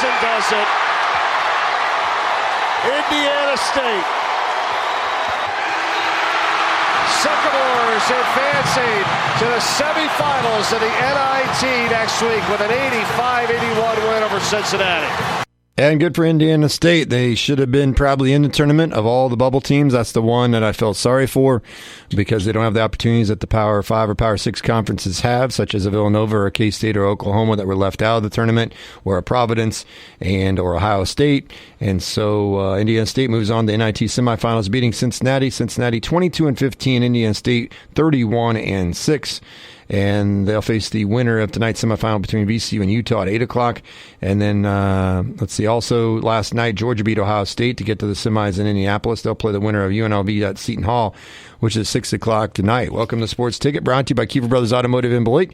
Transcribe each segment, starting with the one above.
and does it. Indiana State. Sycamores advancing to the semifinals of the NIT next week with an 85-81 win over Cincinnati. And good for Indiana State. They should have been probably in the tournament of all the bubble teams. That's the one that I felt sorry for because they don't have the opportunities that the Power 5 or Power 6 conferences have, such as a Villanova or a K-State or Oklahoma that were left out of the tournament, or a Providence and or Ohio State. And so Indiana State moves on to NIT semifinals, beating Cincinnati. Cincinnati 22-15, Indiana State 31-6. And they'll face the winner of tonight's semifinal between VCU and Utah at 8 o'clock. And then, let's see, also last night, Georgia beat Ohio State to get to the semis in Indianapolis. They'll play the winner of UNLV at Seton Hall, which is 6 o'clock tonight. Welcome to Sports Ticket, brought to you by Kiefer Brothers Automotive in Beloit.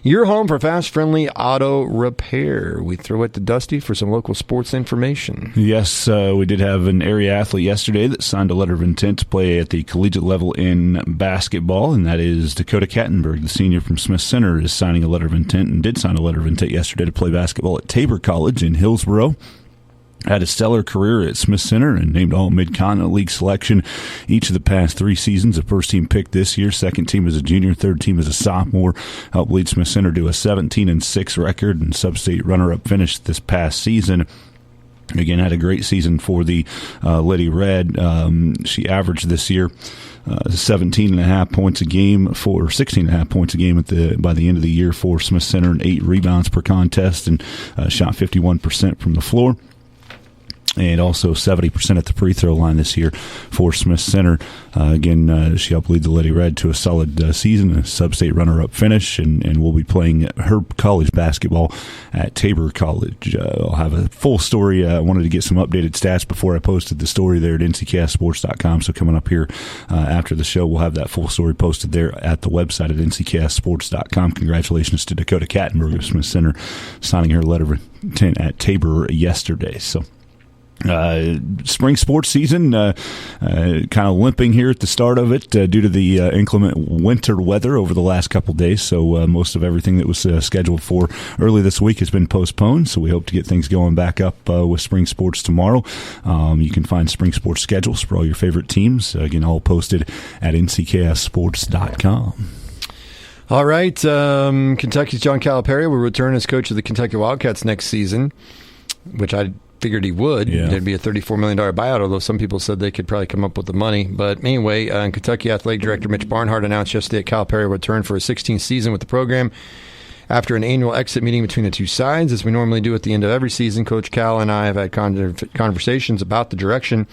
Your home for fast, friendly auto repair. We throw it to Dusty for some local sports information. Yes, we did have an area athlete yesterday that signed a letter of intent to play at the collegiate level in basketball, and that is Dakota Kattenberg, the senior from Smith Center, is signing a letter of intent and did sign a letter of intent yesterday to play basketball at Tabor College in Hillsboro. Had a stellar career at Smith Center and named all Mid-Continent League selection each of the past 3 seasons. A first-team pick this year, second team as a junior, third team as a sophomore. Helped lead Smith Center to a 17-6 record and sub-state runner-up finish this past season. Again, had a great season for the Lady Red. She averaged this year 17.5 points a game for 16.5 points a game by the end of the year for Smith Center, and 8 rebounds per contest, and shot 51% from the floor. And also 70% at the free throw line this year for Smith Center. Again, she helped lead the Lady Red to a solid season, a sub-state runner-up finish, and will be playing her college basketball at Tabor College. I'll have a full story. I wanted to get some updated stats before I posted the story there at ncksports.com. So coming up here after the show, we'll have that full story posted there at the website at ncksports.com. Congratulations to Dakota Kattenberg of Smith Center signing her letter of intent at Tabor yesterday. So spring sports season kind of limping here at the start of it due to the inclement winter weather over the last couple days. So most of everything that was scheduled for early this week has been postponed. So we hope to get things going back up with spring sports tomorrow. You can find spring sports schedules for all your favorite teams. Again, all posted at ncksports.com. All right. Kentucky's John Calipari will return as coach of the Kentucky Wildcats next season, which I figured he would. Yeah. There'd be a $34 million buyout, although some people said they could probably come up with the money. But anyway, Kentucky Athletic Director Mitch Barnhart announced yesterday that Calipari would return for a 16th season with the program after an annual exit meeting between the two sides. As we normally do at the end of every season, Coach Cal and I have had conversations about the direction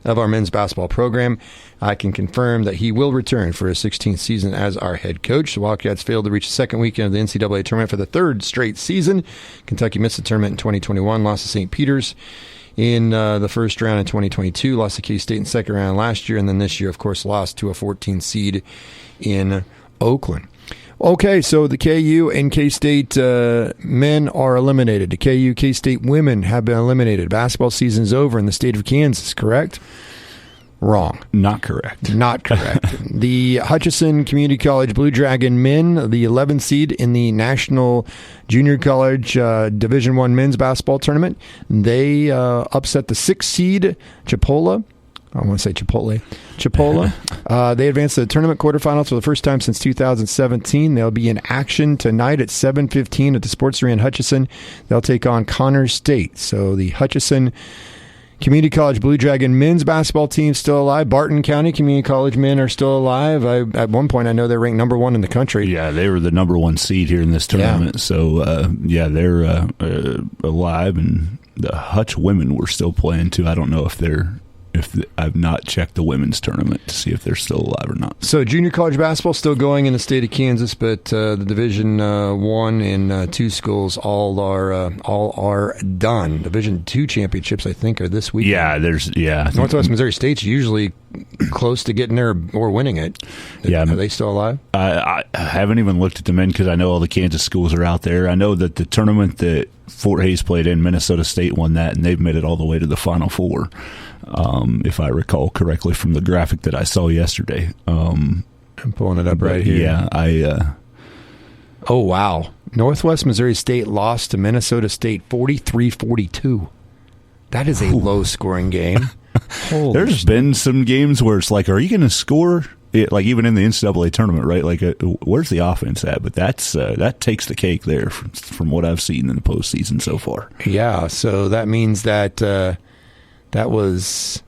of our men's basketball program. I can confirm that he will return for his 16th season as our head coach. The Wildcats failed to reach the second weekend of the NCAA tournament for the 3rd straight season. Kentucky missed the tournament in 2021, lost to St. Peter's in the first round in 2022, lost to K-State in the second round last year, and then this year, of course, lost to a 14 seed in Oakland. Okay, so the KU and K-State men are eliminated. The KU, K-State women have been eliminated. Basketball season is over in the state of Kansas, correct? Wrong. Not correct. Not correct. The Hutchinson Community College Blue Dragon men, the 11th seed in the National Junior College Division I men's basketball tournament, they upset the 6th seed Chipola. I want to say Chipotle. They advanced to the tournament quarterfinals for the first time since 2017. They'll be in action tonight at 7:15 at the Sports Arena in Hutchinson. They'll take on Connors State. So the Hutchinson Community College Blue Dragon men's basketball team still alive. Barton County Community College men are still alive. At one point, I know they're ranked number 1 in the country. Yeah, they were the number 1 seed here in this tournament. Yeah. So, they're alive, and the Hutch women were still playing, too. I don't know if I've not checked the women's tournament to see if they're still alive or not. So junior college basketball still going in the state of Kansas, but the Division 1 and 2 schools all are done. Division 2 championships, I think, are this week. Yeah, Northwest Missouri State's usually close to getting there or winning it. Yeah, are they still alive? I haven't even looked at the men because I know all the Kansas schools are out there. I know that the tournament that Fort Hays played in, Minnesota State won that, and they've made it all the way to the Final Four. If I recall correctly from the graphic that I saw yesterday. I'm pulling it up right here. Yeah, Oh, wow. Northwest Missouri State lost to Minnesota State 43-42. That is a low-scoring game. There's been some games where it's like, are you going to score? Like even in the NCAA tournament, right? Like, where's the offense at? But that takes the cake there from what I've seen in the postseason so far. Yeah, so that means that that was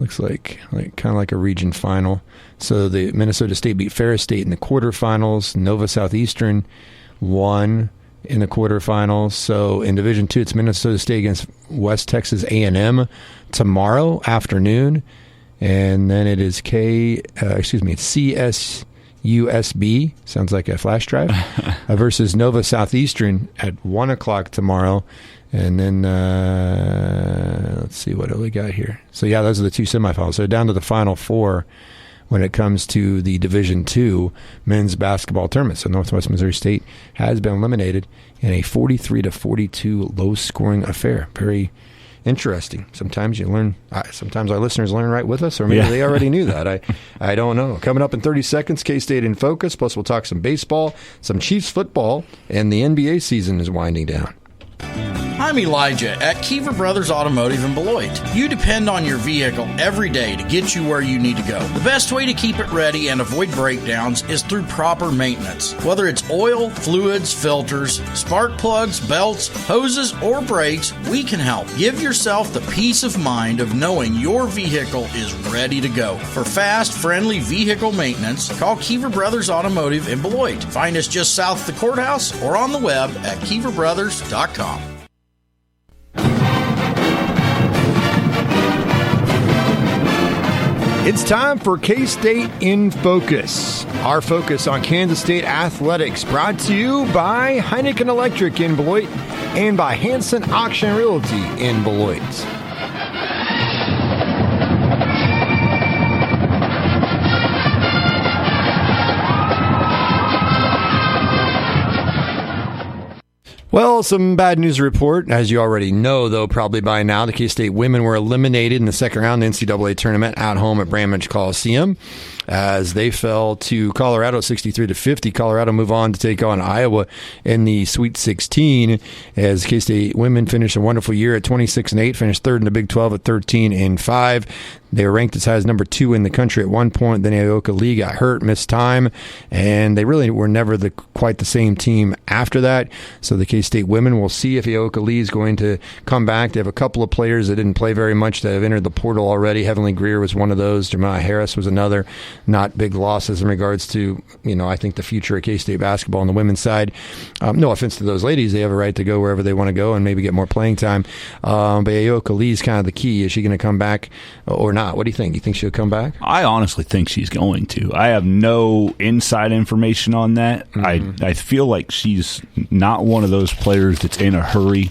looks like kind of like a region final. So the Minnesota State beat Ferris State in the quarterfinals. Nova Southeastern won in the quarterfinals. So in Division II, it's Minnesota State against West Texas A&M tomorrow afternoon, and then it is CSUSB, sounds like a flash drive, versus Nova Southeastern at 1:00 tomorrow. And then let's see what we got here. So yeah, those are the two semifinals. So down to the Final Four when it comes to the Division II men's basketball tournament. So Northwest Missouri State has been eliminated in a 43-42 low-scoring affair. Very interesting. Sometimes you learn. Sometimes our listeners learn right with us, or maybe they already knew that. I don't know. Coming up in 30 seconds, K-State in focus. Plus, we'll talk some baseball, some Chiefs football, and the NBA season is winding down. I'm Elijah at Kiever Brothers Automotive in Beloit. You depend on your vehicle every day to get you where you need to go. The best way to keep it ready and avoid breakdowns is through proper maintenance. Whether it's oil, fluids, filters, spark plugs, belts, hoses, or brakes, we can help. Give yourself the peace of mind of knowing your vehicle is ready to go. For fast, friendly vehicle maintenance, call Kiever Brothers Automotive in Beloit. Find us just south of the courthouse or on the web at KieverBrothers.com. It's time for K-State in Focus. Our focus on Kansas State athletics, brought to you by Heineken Electric in Beloit and by Hanson Auction Realty in Beloit. Well, some bad news to report. As you already know, though, probably by now, the K-State women were eliminated in the second round of the NCAA tournament at home at Bramage Coliseum as they fell to Colorado 63-50. Colorado move on to take on Iowa in the Sweet 16 as K-State women finished a wonderful year at 26-8, finished third in the Big 12 at 13-5. They were ranked as high as number 2 in the country at one point. Then Aoka Lee got hurt, missed time, and they really were never quite the same team after that. So the K-State women will see if Aoka Lee is going to come back. They have a couple of players that didn't play very much that have entered the portal already. Heavenly Greer was one of those. Jeremiah Harris was another. Not big losses in regards to, I think the future of K-State basketball on the women's side. No offense to those ladies. They have a right to go wherever they want to go and maybe get more playing time. But Aoka Lee is kind of the key. Is she going to come back or not? What do you think? You think she'll come back? I honestly think she's going to. I have no inside information on that. Mm-hmm. I feel like she's not one of those players that's in a hurry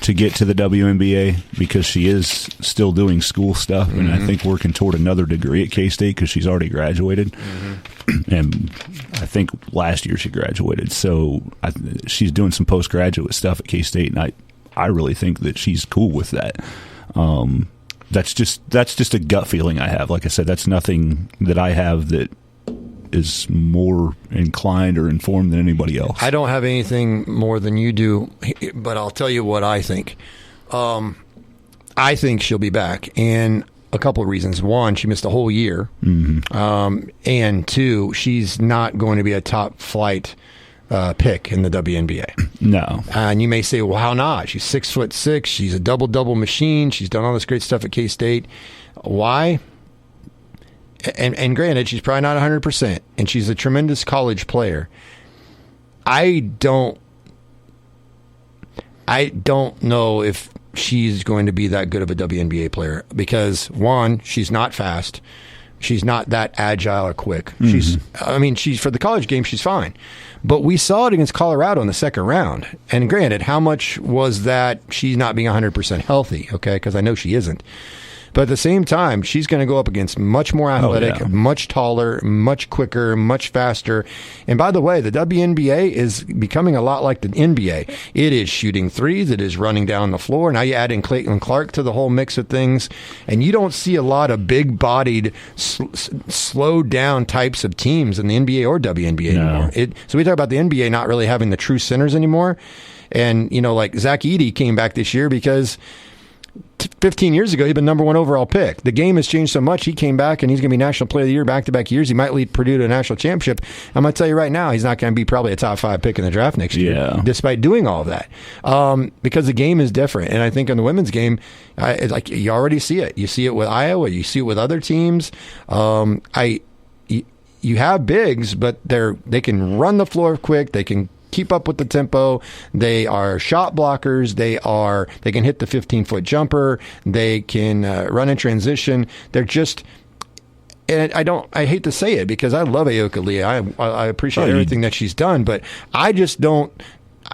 to get to the WNBA because she is still doing school stuff, and I think working toward another degree at K-State because she's already graduated. And I think last year she graduated. So she's doing some postgraduate stuff at K-State, and I really think that she's cool with that. That's just a gut feeling I have. Like I said, that's nothing that I have that is more inclined or informed than anybody else. I don't have anything more than you do, but I'll tell you what I think. I think she'll be back, and a couple of reasons. One, she missed a whole year, and two, she's not going to be a top flight pick in the WNBA. No. And you may say, well, how not? She's 6'6". She's a double-double machine. She's done all this great stuff at K-State. Why? And granted, she's probably not 100%, and she's a tremendous college player. I don't know if she's going to be that good of a WNBA player because, one, she's not fast. She's not that agile or quick. She's for the college game, she's fine. But we saw it against Colorado in the second round. And granted, how much was that she's not being 100% healthy, okay, because I know she isn't. But at the same time, she's going to go up against much more athletic, much taller, much quicker, much faster. And by the way, the WNBA is becoming a lot like the NBA. It is shooting threes. It is running down the floor. Now you add in Caitlin Clark to the whole mix of things, and you don't see a lot of big-bodied, slowed down types of teams in the NBA or WNBA anymore. So we talk about the NBA not really having the true centers anymore. And, like Zach Edey came back this year because 15 years ago, he'd been number 1 overall pick. The game has changed so much. He came back, and he's going to be National Player of the Year back-to-back years. He might lead Purdue to a national championship. I'm going to tell you right now, he's not going to be probably a top 5 pick in the draft next year, despite doing all of that, because the game is different. And I think in the women's game, like you already see it. You see it with Iowa. You see it with other teams. You have bigs, but they can run the floor quick. They can keep up with the tempo. They are shot blockers. They can hit the 15-foot jumper. They can run in transition. They're just, and I hate to say it because I love Ayoka Lee. I appreciate everything that she's done, but I just don't.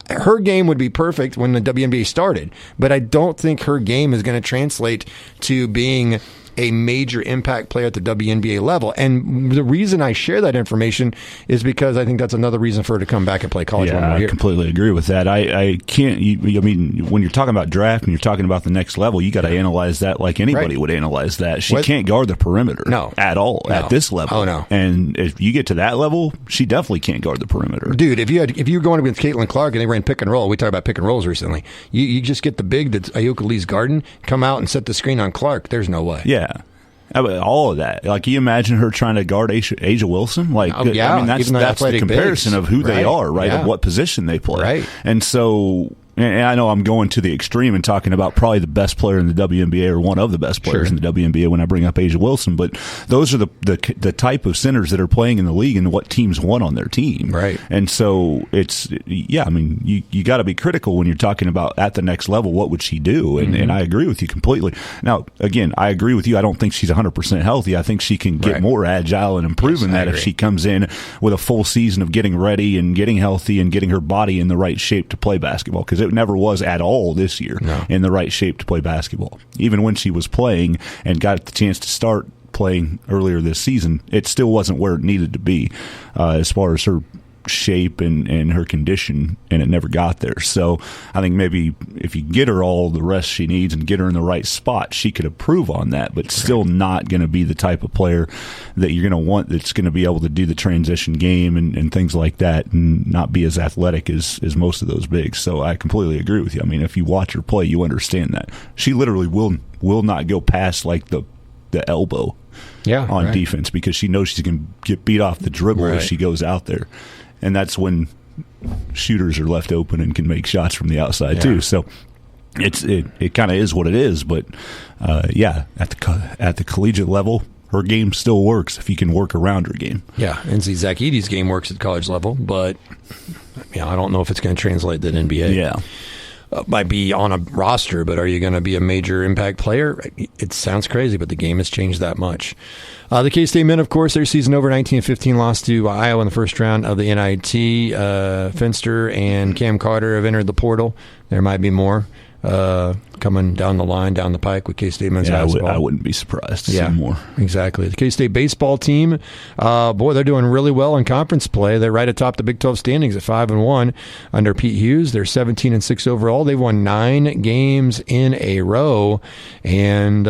Her game would be perfect when the WNBA started, but I don't think her game is going to translate to being a major impact player at the WNBA level. And the reason I share that information is because I think that's another reason for her to come back and play college one more year. I completely agree with that. I can't, when you're talking about draft and you're talking about the next level, you got to analyze that like anybody would analyze that. She can't guard the perimeter at all at this level. Oh, no. And if you get to that level, she definitely can't guard the perimeter. Dude, if you were going against Caitlin Clark and they ran pick and roll, we talked about pick and rolls recently, you just get the big that's Ayoka Lee's guarding, come out and set the screen on Clark. There's no way. Yeah. All of that. Like, can you imagine her trying to guard Asia Wilson? Like, that's the comparison of who they are, right? Of what position they play. Right. And so, and I know I'm going to the extreme and talking about probably the best player in the WNBA or one of the best players in the WNBA when I bring up Asia Wilson, but those are the type of centers that are playing in the league and what teams want on their team. Right. And so you got to be critical when you're talking about at the next level, what would she do? And I agree with you completely. Now, again, I agree with you. I don't think she's 100% healthy. I think she can get more agile and improve in that if she comes in with a full season of getting ready and getting healthy and getting her body in the right shape to play basketball, because it never was at all this year in the right shape to play basketball. Even when she was playing and got the chance to start playing earlier this season, it still wasn't where it needed to be as far as her shape and her condition, and it never got there. So I think maybe if you get her all the rest she needs and get her in the right spot, she could improve on that, but still not going to be the type of player that you're going to want that's going to be able to do the transition game and things like that and not be as athletic as most of those bigs. So I completely agree with you. I mean, if you watch her play, you understand that. She literally will not go past like the elbow on defense because she knows she's going to get beat off the dribble if she goes out there. And that's when shooters are left open and can make shots from the outside too. So it kind of is what it is. But at the collegiate level, her game still works if you can work around her game. Yeah, and see, Zach Edey's game works at college level, but I don't know if it's going to translate to the NBA. Yeah. Might be on a roster, but are you going to be a major impact player? It sounds crazy, but the game has changed that much. The K-State men, of course, their season over 19-15 loss to Iowa in the first round of the NIT. Finster and Cam Carter have entered the portal. There might be more coming down the line, down the pike with K-State men's basketball. I wouldn't be surprised to see more. Exactly. The K-State baseball team, they're doing really well in conference play. They're right atop the Big 12 standings at 5-1 under Pete Hughes. They're 17-6 overall. They've won 9 games in a row, and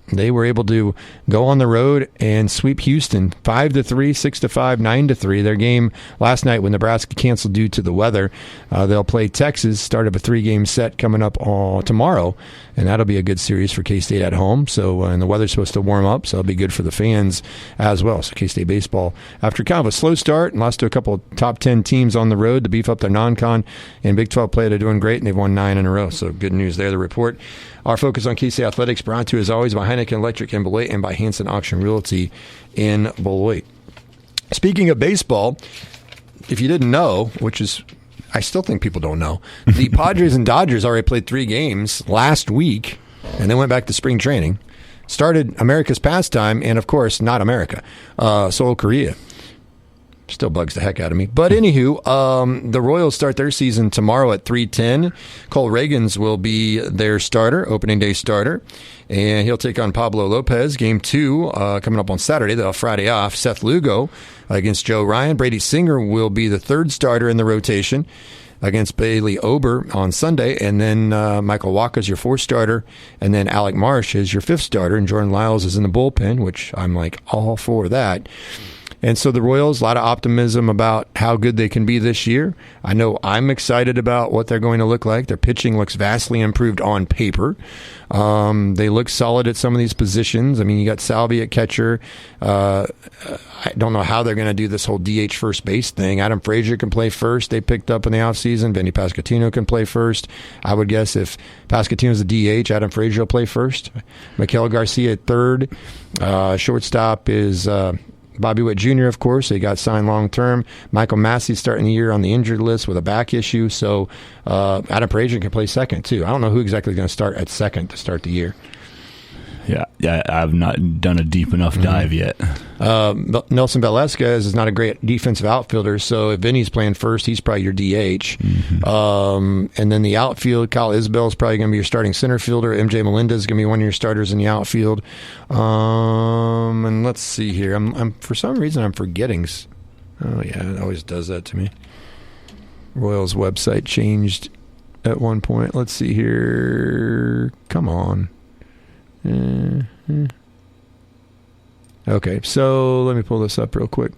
they were able to go on the road and sweep Houston 5-3, 6-5, 9-3. Their game last night when Nebraska canceled due to the weather. They'll play Texas, start of a 3-game set coming up tomorrow, and that'll be a good series for K-State at home. So, and the weather's supposed to warm up, so it'll be good for the fans as well. So K-State baseball, after kind of a slow start and lost to a couple of top 10 teams on the road to beef up their non-con and Big 12 play, they're doing great, and they've won 9 in a row. So good news there, the report. Our focus on K-State athletics brought to you, as always, by Heineken Electric in Beloit and by Hanson Auction Realty in Beloit. Speaking of baseball, if you didn't know, which is, I still think people don't know, the Padres and Dodgers already played 3 games last week, and then went back to spring training. Started America's pastime, and of course, not America, Seoul, Korea. Still bugs the heck out of me. But anywho, the Royals start their season tomorrow at 3:10. Cole Reagans will be their starter, opening day starter. And he'll take on Pablo Lopez. Game 2 coming up on Saturday. They'll have Friday off. Seth Lugo against Joe Ryan. Brady Singer will be the third starter in the rotation against Bailey Ober on Sunday. And then Michael Wacha is your fourth starter. And then Alec Marsh is your fifth starter. And Jordan Lyles is in the bullpen, which I'm like all for that. And so the Royals, a lot of optimism about how good they can be this year. I know I'm excited about what they're going to look like. Their pitching looks vastly improved on paper. They look solid at some of these positions. I mean, you got Salvi at catcher. I don't know how they're going to do this whole DH first base thing. Adam Frazier can play first. They picked up in the offseason. Vinny Pasquantino can play first. I would guess if Pasquantino's the DH, Adam Frazier will play first. Miguel Garcia at third. Shortstop is Bobby Witt Jr., of course. He got signed long-term. Michael Massey starting the year on the injured list with a back issue. So Adam Frazier can play second, too. I don't know who exactly is going to start at second to start the year. Yeah, I've not done a deep enough dive yet. Nelson Velasquez is not a great defensive outfielder, so if Vinny's playing first, he's probably your DH. And then the outfield, Kyle Isbell is probably going to be your starting center fielder. MJ Melendez is going to be one of your starters in the outfield. And let's see here. I'm for some reason I'm forgetting. Oh yeah, it always does that to me. Royals website changed at one point. Let's see here. Come on. Okay, so let me pull this up real quick.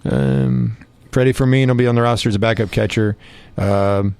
Freddie Fermin will be on the roster as a backup catcher. They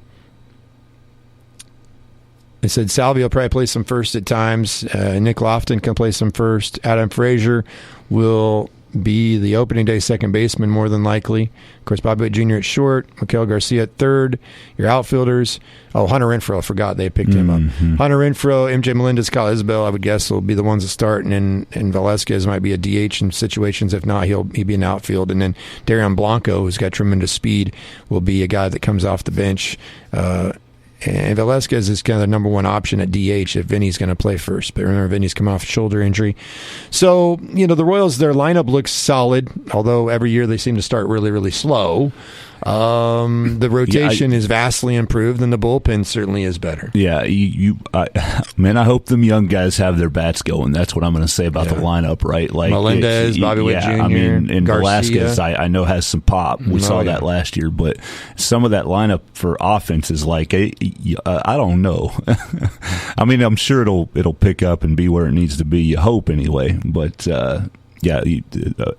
said Salvi will probably play some first at times. Nick Lofton can play some first. Adam Frazier will be the opening day second baseman more than likely. Of course, Bobby Witt Jr. at short, Miguel Garcia at third. Your outfielders, Hunter Renfroe, I forgot they picked him up. Hunter Renfroe, MJ Melendez, Kyle Isbell, I would guess will be the ones that start, and Velasquez might be a DH in situations. If not, he'll be an outfield. And then Darian Blanco, who's got tremendous speed, will be a guy that comes off the bench. And Velasquez is kind of the number one option at DH if Vinny's going to play first. But remember, Vinny's coming off a shoulder injury. So, the Royals, their lineup looks solid, although every year they seem to start really, really slow. The rotation is vastly improved, and the bullpen certainly is better. Yeah, I hope them young guys have their bats going. That's what I'm going to say about the lineup, right? Like Melendez, Bobby Witt Jr., I mean, and Garcia. Velasquez, I know has some pop. We saw that last year, but some of that lineup for offense is like, I don't know. I mean, I'm sure it'll pick up and be where it needs to be. You hope anyway, but.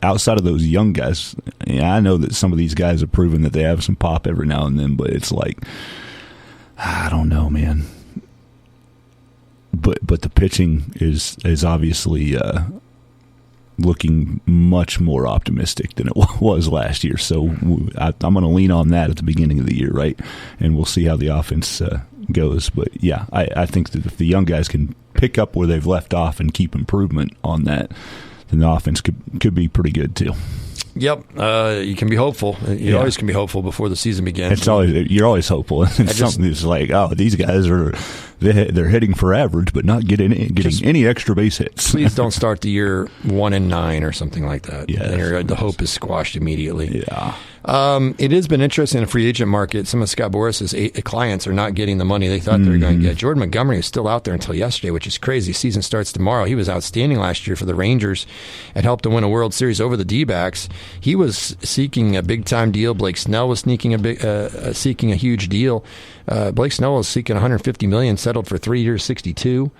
Outside of those young guys, I know that some of these guys have proven that they have some pop every now and then, but it's like, I don't know, man. But the pitching is obviously looking much more optimistic than it was last year. So I'm going to lean on that at the beginning of the year, right? And we'll see how the offense goes. But yeah, I think that if the young guys can pick up where they've left off and keep improvement on that, then the offense could be pretty good too. Yep, you can be hopeful. You always can be hopeful before the season begins. You're always hopeful. Something that's like, these guys they're hitting for average, but not getting any extra base hits. Please don't start the year 1-9 or something like that. Yeah, the hope is squashed immediately. Yeah. It has been interesting in the free agent market. Some of Scott Boris's clients are not getting the money they thought they were going to get. Jordan Montgomery is still out there until yesterday, which is crazy. Season starts tomorrow. He was outstanding last year for the Rangers and helped to win a World Series over the D-backs. He was seeking a big-time deal. Blake Snell was seeking a huge deal. Blake Snell was seeking $150 million, settled for 3 years, $62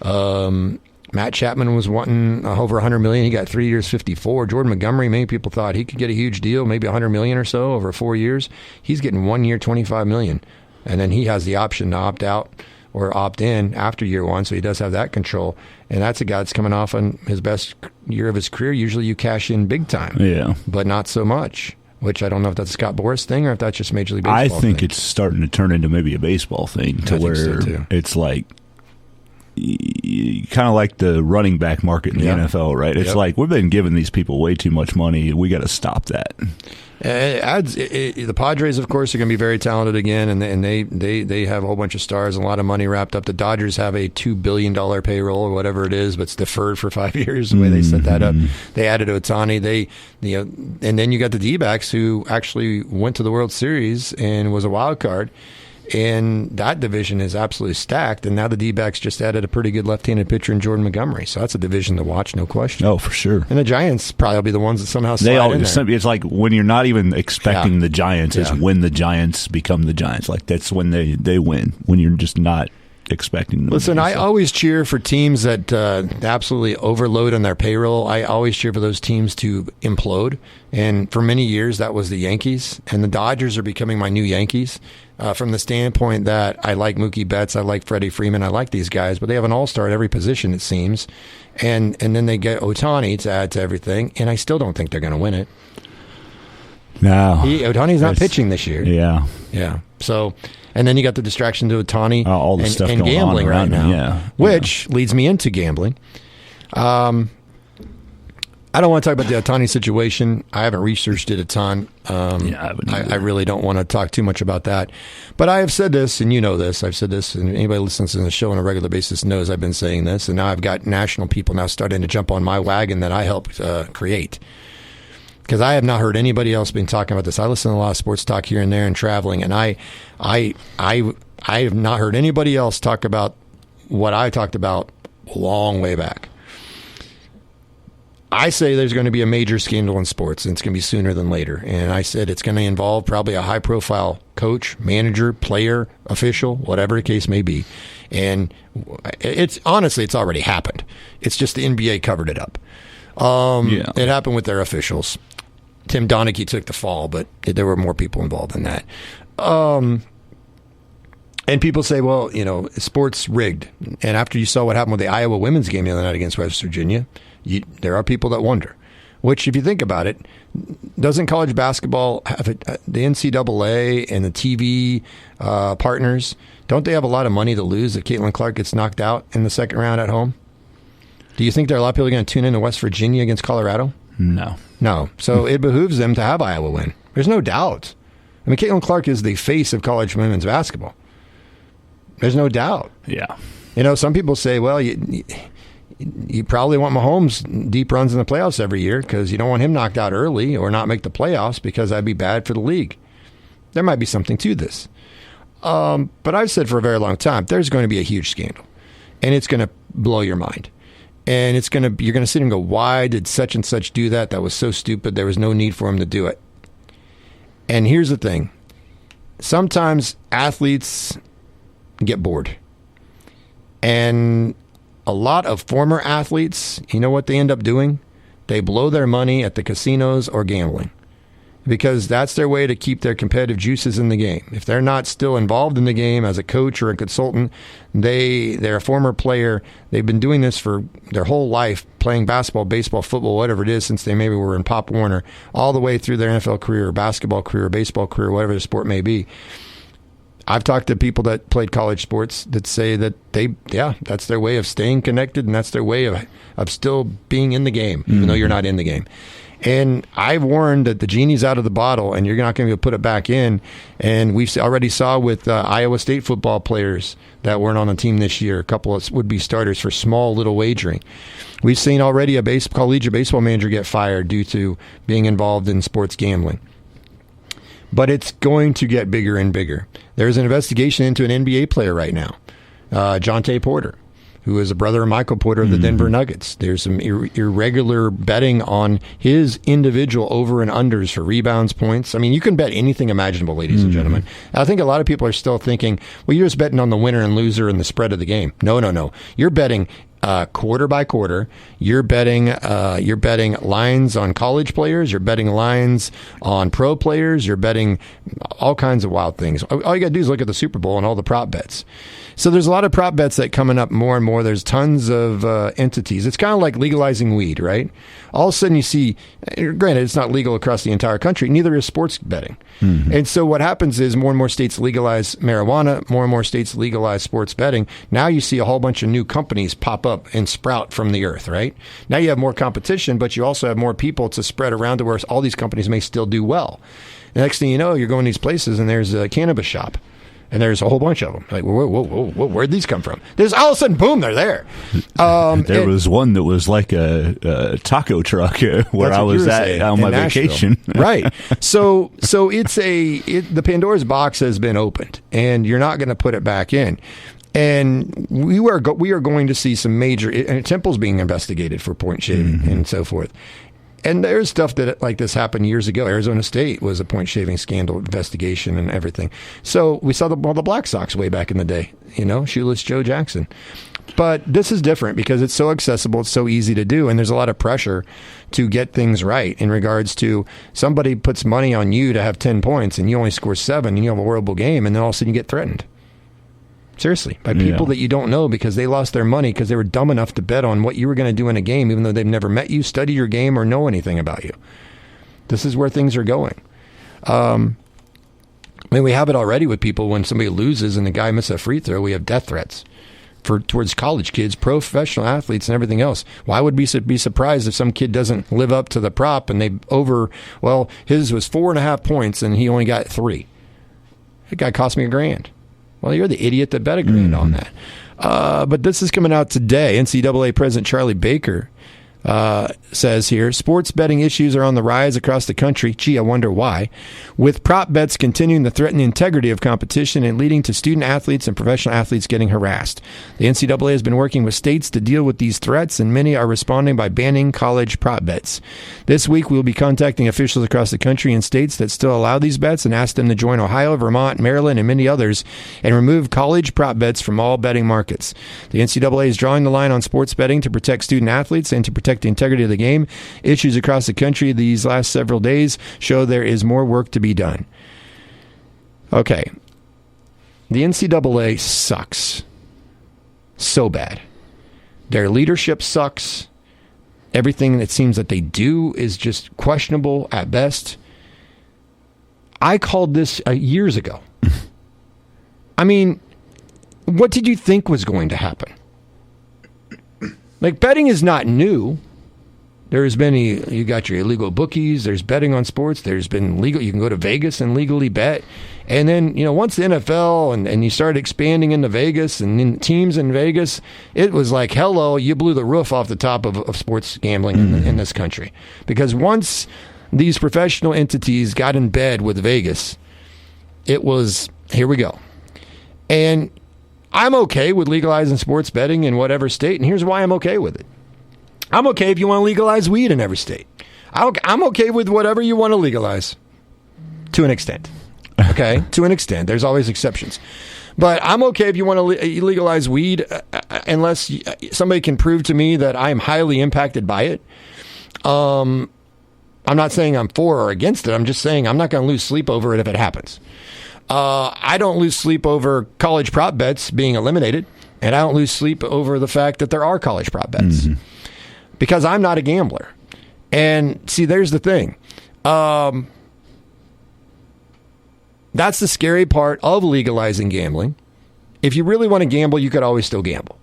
million. Matt Chapman was wanting over $100 million. He got 3 years, $54 million. Jordan Montgomery, many people thought he could get a huge deal, maybe $100 million or so over 4 years. He's getting 1 year, $25 million. And then he has the option to opt out or opt in after year one, so he does have that control. And that's a guy that's coming off on his best year of his career. Usually you cash in big time, but not so much. Which I don't know if that's a Scott Boras thing or if that's just Major League Baseball I think it's starting to turn into maybe a baseball thing to where it's like, kind of like the running back market in the NFL, right? It's like we've been giving these people way too much money. We got to stop that. The Padres, of course, are going to be very talented again, and they have a whole bunch of stars and a lot of money wrapped up. The Dodgers have a $2 billion payroll or whatever it is, but it's deferred for 5 years. The way they set that up, they added Ohtani. And then you got the D-backs who actually went to the World Series and was a wild card. And that division is absolutely stacked. And now the D-backs just added a pretty good left-handed pitcher in Jordan Montgomery. So that's a division to watch, no question. Oh, for sure. And the Giants probably will be the ones that somehow slide in there. It's like when you're not even expecting the Giants is when the Giants become the Giants. Like that's when they win, when you're just not expecting them. Listen, I always cheer for teams that absolutely overload on their payroll. I always cheer for those teams to implode. And for many years, that was the Yankees. And the Dodgers are becoming my new Yankees. From the standpoint that I like Mookie Betts, I like Freddie Freeman, I like these guys, but they have an all-star at every position, it seems. And then they get Ohtani to add to everything, and I still don't think they're going to win it. No. Ohtani's not pitching this year. Yeah. Yeah. So, and then you got the distraction to Ohtani all the stuff and going gambling on right now, which leads me into gambling. I don't want to talk about the Ohtani situation. I haven't researched it a ton. I really don't want to talk too much about that. But I have said this, and you know this. I've said this, and anybody listens to the show on a regular basis knows I've been saying this. And now I've got national people now starting to jump on my wagon that I helped create. Because I have not heard anybody else been talking about this. I listen to a lot of sports talk here and there and traveling, and I have not heard anybody else talk about what I talked about a long way back. I say there's going to be a major scandal in sports, and it's going to be sooner than later. And I said it's going to involve probably a high-profile coach, manager, player, official, whatever the case may be. And it's already happened. It's just the NBA covered it up. It happened with their officials. Tim Donaghy took the fall, but there were more people involved than that. And people say, well, sports rigged. And after you saw what happened with the Iowa women's game the other night against West Virginia, there are people that wonder. Which, if you think about it, doesn't college basketball have the NCAA and the TV partners, don't they have a lot of money to lose if Caitlin Clark gets knocked out in the second round at home? Do you think there are a lot of people going to tune in to West Virginia against Colorado? No. So it behooves them to have Iowa win. There's no doubt. I mean, Caitlin Clark is the face of college women's basketball. There's no doubt. Yeah. Some people say, well, you probably want Mahomes deep runs in the playoffs every year because you don't want him knocked out early or not make the playoffs because that'd be bad for the league. There might be something to this. But I've said for a very long time, there's going to be a huge scandal, and it's going to blow your mind. And you're going to sit and go, why did such and such do that? That was so stupid. There was no need for him to do it. And here's the thing. Sometimes athletes get bored. And a lot of former athletes, you know what they end up doing? They blow their money at the casinos or gambling because that's their way to keep their competitive juices in the game. If they're not still involved in the game as a coach or a consultant, they're a former player. They've been doing this for their whole life, playing basketball, baseball, football, whatever it is, since they maybe were in Pop Warner, all the way through their NFL career, basketball career, baseball career, whatever the sport may be. I've talked to people that played college sports that say that that's their way of staying connected, and that's their way of still being in the game, even though you're not in the game. And I've warned that the genie's out of the bottle, and you're not going to be able to put it back in. And we've already saw with Iowa State football players that weren't on the team this year, a couple of would-be starters for small little wagering. We've seen already a collegiate baseball manager get fired due to being involved in sports gambling. But it's going to get bigger and bigger. There's an investigation into an NBA player right now, Jonte Porter, who is a brother of Michael Porter of the Denver Nuggets. There's some irregular betting on his individual over and unders for rebounds, points. I mean, you can bet anything imaginable, ladies and gentlemen. I think a lot of people are still thinking, well, you're just betting on the winner and loser and the spread of the game. No. You're betting quarter by quarter. You're betting lines on college players. You're betting lines on pro players. You're betting all kinds of wild things. All you got to do is look at the Super Bowl and all the prop bets. So there's a lot of prop bets that coming up more and more. There's tons of entities. It's kind of like legalizing weed, right? All of a sudden you see, granted, it's not legal across the entire country. Neither is sports betting. Mm-hmm. And so what happens is more and more states legalize marijuana. More and more states legalize sports betting. Now you see a whole bunch of new companies pop up and sprout from the earth, right? Now you have more competition, but you also have more people to spread around to where all these companies may still do well. The next thing you know, you're going to these places and there's a cannabis shop. And there's a whole bunch of them. Like, whoa, where'd these come from? There's all of a sudden, boom, they're there. There was one that was like a taco truck where I was at on my vacation. Right. So it's the Pandora's box has been opened, and you're not going to put it back in. And we are going to see some major, and Temple's being investigated for point shaving and so forth. And there's stuff that like this happened years ago. Arizona State was a point shaving scandal investigation and everything. So we saw the Black Sox way back in the day, Shoeless Joe Jackson. But this is different because it's so accessible, it's so easy to do, and there's a lot of pressure to get things right in regards to somebody puts money on you to have 10 points and you only score 7 and you have a horrible game, and then all of a sudden you get threatened. Seriously, by people that you don't know because they lost their money because they were dumb enough to bet on what you were going to do in a game, even though they've never met you, study your game, or know anything about you. This is where things are going. We have it already with people when somebody loses and the guy misses a free throw. We have death threats towards college kids, professional athletes, and everything else. Why would we be surprised if some kid doesn't live up to the prop and his was 4.5 points and he only got 3? That guy cost me $1,000. Well, you're the idiot that bet $1,000 on that. But this is coming out today. NCAA President Charlie Baker says here, sports betting issues are on the rise across the country. Gee, I wonder why. With prop bets continuing to threaten the integrity of competition and leading to student athletes and professional athletes getting harassed. The NCAA has been working with states to deal with these threats, and many are responding by banning college prop bets. This week, we will be contacting officials across the country and states that still allow these bets and ask them to join Ohio, Vermont, Maryland, and many others and remove college prop bets from all betting markets. The NCAA is drawing the line on sports betting to protect student athletes and to protect the integrity of the game. Issues across the country these last several days show there is more work to be done. Okay. The NCAA sucks. So bad. Their leadership sucks. Everything that seems that they do is just questionable at best. I called this years ago. I mean, what did you think was going to happen? Like, betting is not new. There's been, you got your illegal bookies, there's betting on sports, there's been legal, you can go to Vegas and legally bet. And then, once the NFL and you started expanding into Vegas and in teams in Vegas, it was like, hello, you blew the roof off the top of sports gambling in this country. Because once these professional entities got in bed with Vegas, it was, here we go. And I'm okay with legalizing sports betting in whatever state, and here's why I'm okay with it. I'm okay if you want to legalize weed in every state. I'm okay with whatever you want to legalize, to an extent. Okay? To an extent. There's always exceptions. But I'm okay if you want to legalize weed unless somebody can prove to me that I'm highly impacted by it. I'm not saying I'm for or against it. I'm just saying I'm not going to lose sleep over it if it happens. I don't lose sleep over college prop bets being eliminated, and I don't lose sleep over the fact that there are college prop bets because I'm not a gambler. And see, there's the thing. That's the scary part of legalizing gambling. If you really want to gamble, you could always still gamble.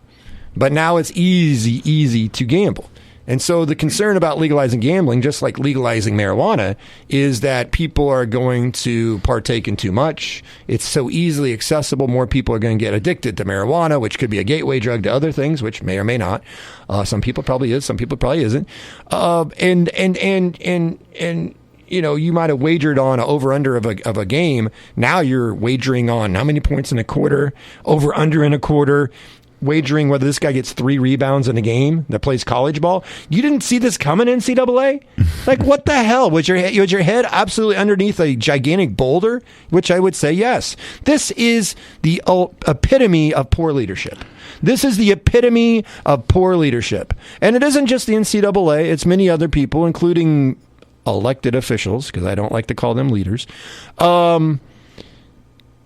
But now it's easy to gamble. And so the concern about legalizing gambling, just like legalizing marijuana, is that people are going to partake in too much. It's so easily accessible. More people are going to get addicted to marijuana, which could be a gateway drug to other things, which may or may not. Some people probably is. Some people probably isn't. And you might have wagered on an over-under of a game. Now you're wagering on how many points in a quarter, over-under in a quarter. wagering whether this guy gets 3 rebounds in a game that plays college ball. You didn't see this coming, NCAA? Like, what the hell? Was your head absolutely underneath a gigantic boulder? Which I would say yes. This is the epitome of poor leadership. This is the epitome of poor leadership. And it isn't just the NCAA. It's many other people, including elected officials, because I don't like to call them leaders.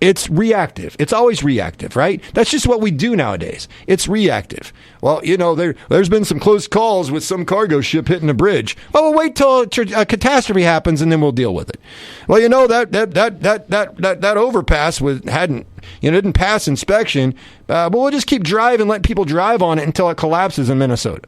It's reactive. It's always reactive, right? That's just what we do nowadays. It's reactive. Well, there's been some close calls with some cargo ship hitting a bridge. Oh, well, wait till a catastrophe happens and then we'll deal with it. Well, that overpass didn't pass inspection. But we'll just keep driving and let people drive on it until it collapses in Minnesota.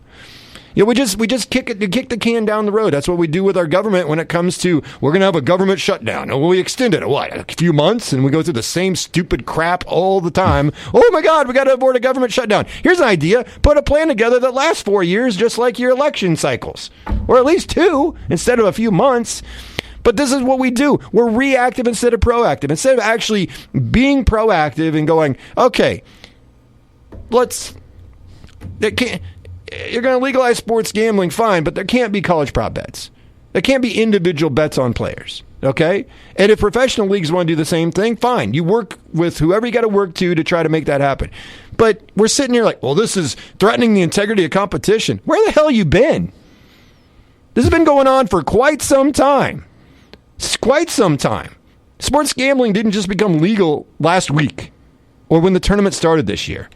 We just kick the can down the road. That's what we do with our government when it comes to, we're going to have a government shutdown. And we extend it, a few months, and we go through the same stupid crap all the time. Oh my God, we got to avoid a government shutdown. Here's an idea. Put a plan together that lasts 4 years, just like your election cycles. Or at least 2, instead of a few months. But this is what we do. We're reactive instead of proactive. Instead of actually being proactive and going, okay, you're going to legalize sports gambling, fine, but there can't be college prop bets. There can't be individual bets on players, okay? And if professional leagues want to do the same thing, fine. You work with whoever you got to work to try to make that happen. But we're sitting here like, well, this is threatening the integrity of competition. Where the hell you been? This has been going on for quite some time. Quite some time. Sports gambling didn't just become legal last week or when the tournament started this year.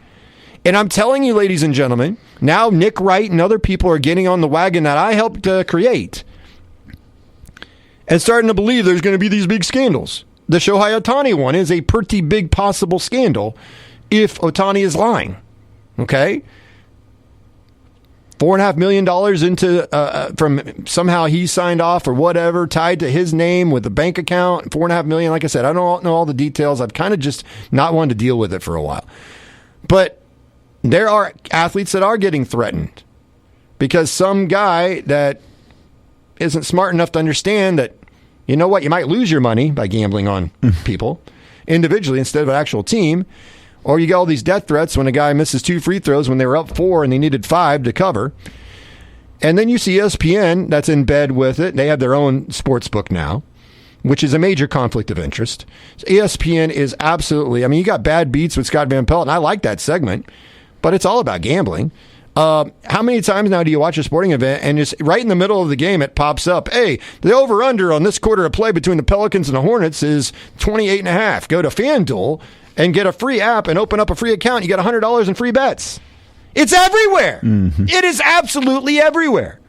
And I'm telling you, ladies and gentlemen, now Nick Wright and other people are getting on the wagon that I helped create and starting to believe there's going to be these big scandals. The Shohei Ohtani one is a pretty big possible scandal if Ohtani is lying. Okay? $4.5 million into from somehow he signed off or whatever, tied to his name with a bank account. $4.5 million. Like I said, I don't know all the details. I've kind of just not wanted to deal with it for a while. But there are athletes that are getting threatened because some guy that isn't smart enough to understand that, you know what, you might lose your money by gambling on people individually instead of an actual team. Or you get all these death threats when a guy misses 2 free throws when they were up 4 and they needed 5 to cover. And then you see ESPN that's in bed with it. They have their own sports book now, which is a major conflict of interest. So ESPN is absolutely, you got Bad Beats with Scott Van Pelt, and I like that segment. But it's all about gambling. How many times now do you watch a sporting event and just right in the middle of the game it pops up, hey, the over-under on this quarter of play between the Pelicans and the Hornets is 28.5. Go to FanDuel and get a free app and open up a free account. You get $100 in free bets. It's everywhere. Mm-hmm. It is absolutely everywhere.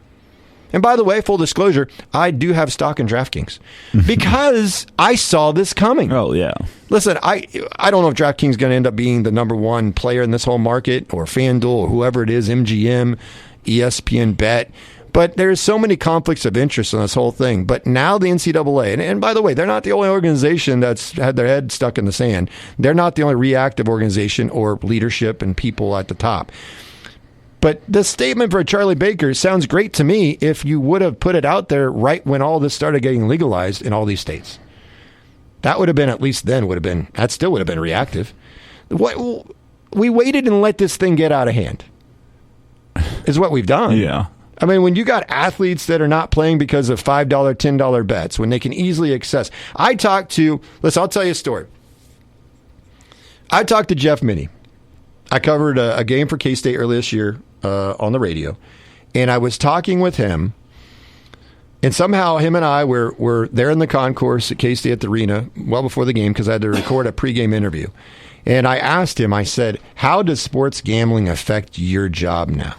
And by the way, full disclosure, I do have stock in DraftKings because I saw this coming. Oh, yeah. Listen, I don't know if DraftKings is going to end up being the number one player in this whole market or FanDuel or whoever it is, MGM, ESPN Bet. But there's so many conflicts of interest in this whole thing. But now the NCAA, and by the way, they're not the only organization that's had their head stuck in the sand. They're not the only reactive organization or leadership and people at the top. But the statement for Charlie Baker sounds great to me if you would have put it out there right when all this started getting legalized in all these states. That would have been, at least then, that still would have been reactive. We waited and let this thing get out of hand, is what we've done. Yeah. When you got athletes that are not playing because of $5, $10 bets, when they can easily access. I'll tell you a story. I talked to Jeff Minnie. I covered a game for K-State earlier this year on the radio, and I was talking with him, and somehow him and I were there in the concourse at K-State at the arena well before the game because I had to record a pregame interview. And I asked him, I said, how does sports gambling affect your job now?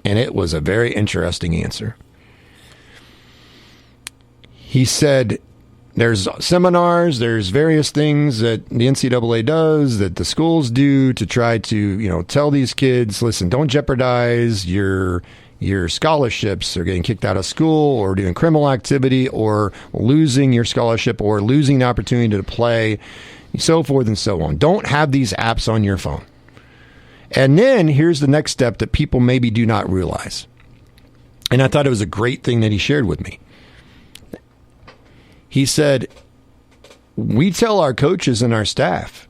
And it was a very interesting answer. He said, there's seminars, there's various things that the NCAA does, that the schools do to try to, tell these kids, listen, don't jeopardize your scholarships or getting kicked out of school or doing criminal activity or losing your scholarship or losing the opportunity to play, so forth and so on. Don't have these apps on your phone. And then here's the next step that people maybe do not realize. And I thought it was a great thing that he shared with me. He said, we tell our coaches and our staff,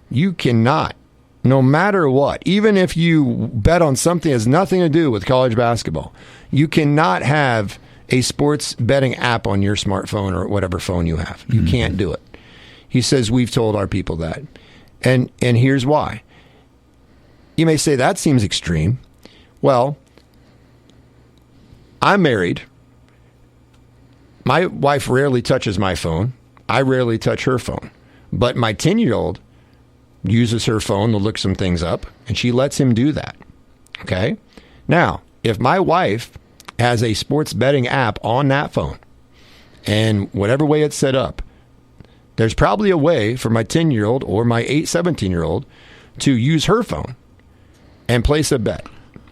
you cannot no matter what, even if you bet on something that has nothing to do with college basketball, you cannot have a sports betting app on your smartphone or whatever phone you have. You can't do it. He says, we've told our people that. And here's why. You may say, that seems extreme. Well, I'm married. My wife rarely touches my phone. I rarely touch her phone. But my 10-year-old uses her phone to look some things up, and she lets him do that. Okay? Now, if my wife has a sports betting app on that phone, and whatever way it's set up, there's probably a way for my 10-year-old or my 17-year-old to use her phone and place a bet.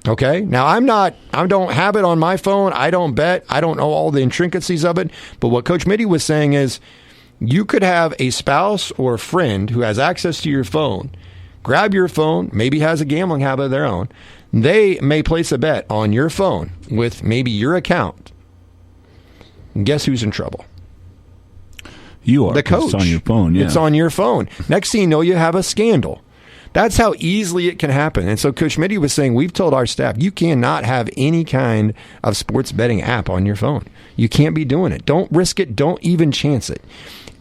Okay? Now, I don't have it on my phone. I don't bet. I don't know all the intricacies of it. But what Coach Mitty was saying is, you could have a spouse or a friend who has access to your phone, grab your phone, maybe has a gambling habit of their own. They may place a bet on your phone with maybe your account. And guess who's in trouble? You are. The coach. It's on your phone, yeah. It's on your phone. Next thing you know, you have a scandal. That's how easily it can happen. And so Coach Mitty was saying, we've told our staff, you cannot have any kind of sports betting app on your phone. You can't be doing it. Don't risk it. Don't even chance it.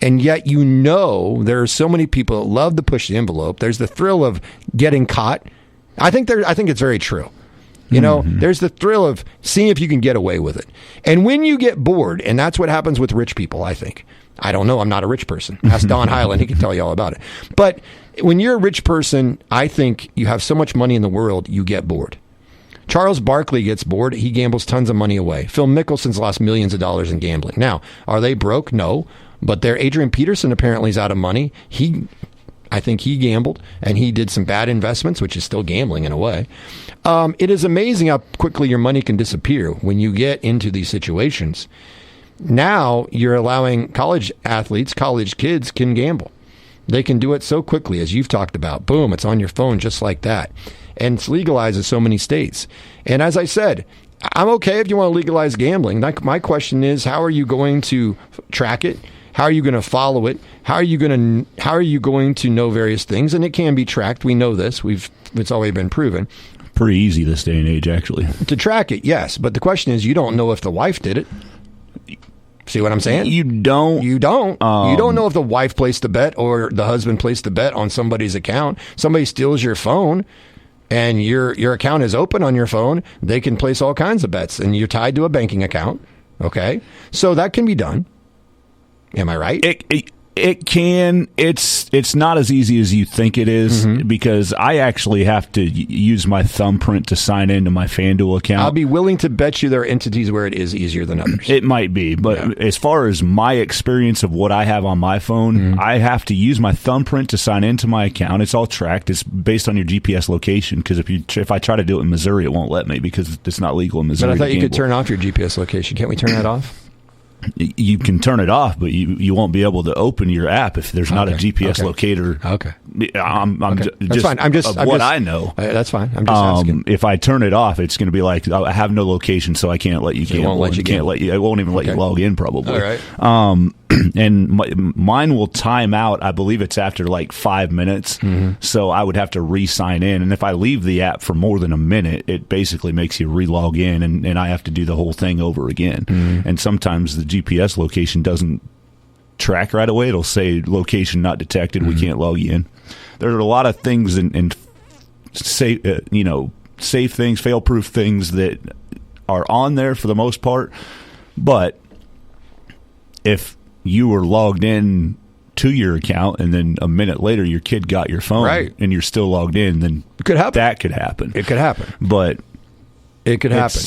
And yet, there are so many people that love to push the envelope. There's the thrill of getting caught. I think it's very true. There's the thrill of seeing if you can get away with it. And when you get bored, and that's what happens with rich people, I think. I don't know. I'm not a rich person. Ask Don Highland. He can tell you all about it. But when you're a rich person, I think you have so much money in the world, you get bored. Charles Barkley gets bored. He gambles tons of money away. Phil Mickelson's lost millions of dollars in gambling. Now, are they broke? No. But Adrian Peterson apparently is out of money. I think he gambled, and he did some bad investments, which is still gambling in a way. It is amazing how quickly your money can disappear when you get into these situations. Now you're allowing college athletes, college kids can gamble. They can do it so quickly, as you've talked about. Boom, it's on your phone just like that. And it's legalized in so many states. And as I said, I'm okay if you want to legalize gambling. My question is, how are you going to track it? How are you going to follow it? How are you going to know various things? And it can be tracked. We know this. It's already been proven. Pretty easy this day and age, actually. To track it, yes. But the question is, you don't know if the wife did it. See what I'm saying? You don't. You don't know if the wife placed the bet or the husband placed the bet on somebody's account. Somebody steals your phone, and your account is open on your phone. They can place all kinds of bets, and you're tied to a banking account. Okay? So that can be done. Am I right? It can. It's not as easy as you think it is, because I actually have to use my thumbprint to sign into my FanDuel account. I'll be willing to bet you there are entities where it is easier than others. It might be, but as far as my experience of what I have on my phone, I have to use my thumbprint to sign into my account. It's all tracked. It's based on your GPS location, because if I try to do it in Missouri, it won't let me because it's not legal in Missouri. But I thought you could turn off your GPS location. Can't we turn that off? You can turn it off, but you won't be able to open your app if there's not a GPS locator. Okay. That's fine. I know. That's fine. I'm just asking. If I turn it off, it's going to be like, I have no location, so I can't let you gamble. It won't even let you log in, probably. All right. And mine will time out. I believe it's after like 5 minutes. So I would have to re-sign in. And if I leave the app for more than a minute, it basically makes you re-log in, and I have to do the whole thing over again. And sometimes the GPS location doesn't track right away. It'll say location not detected. We can't log you in. There are a lot of things and safe things, fail-proof things that are on there for the most part. But if you were logged in to your account and then a minute later your kid got your phone and you're still logged in, then it could happen. That could happen. It could happen. But it could happen.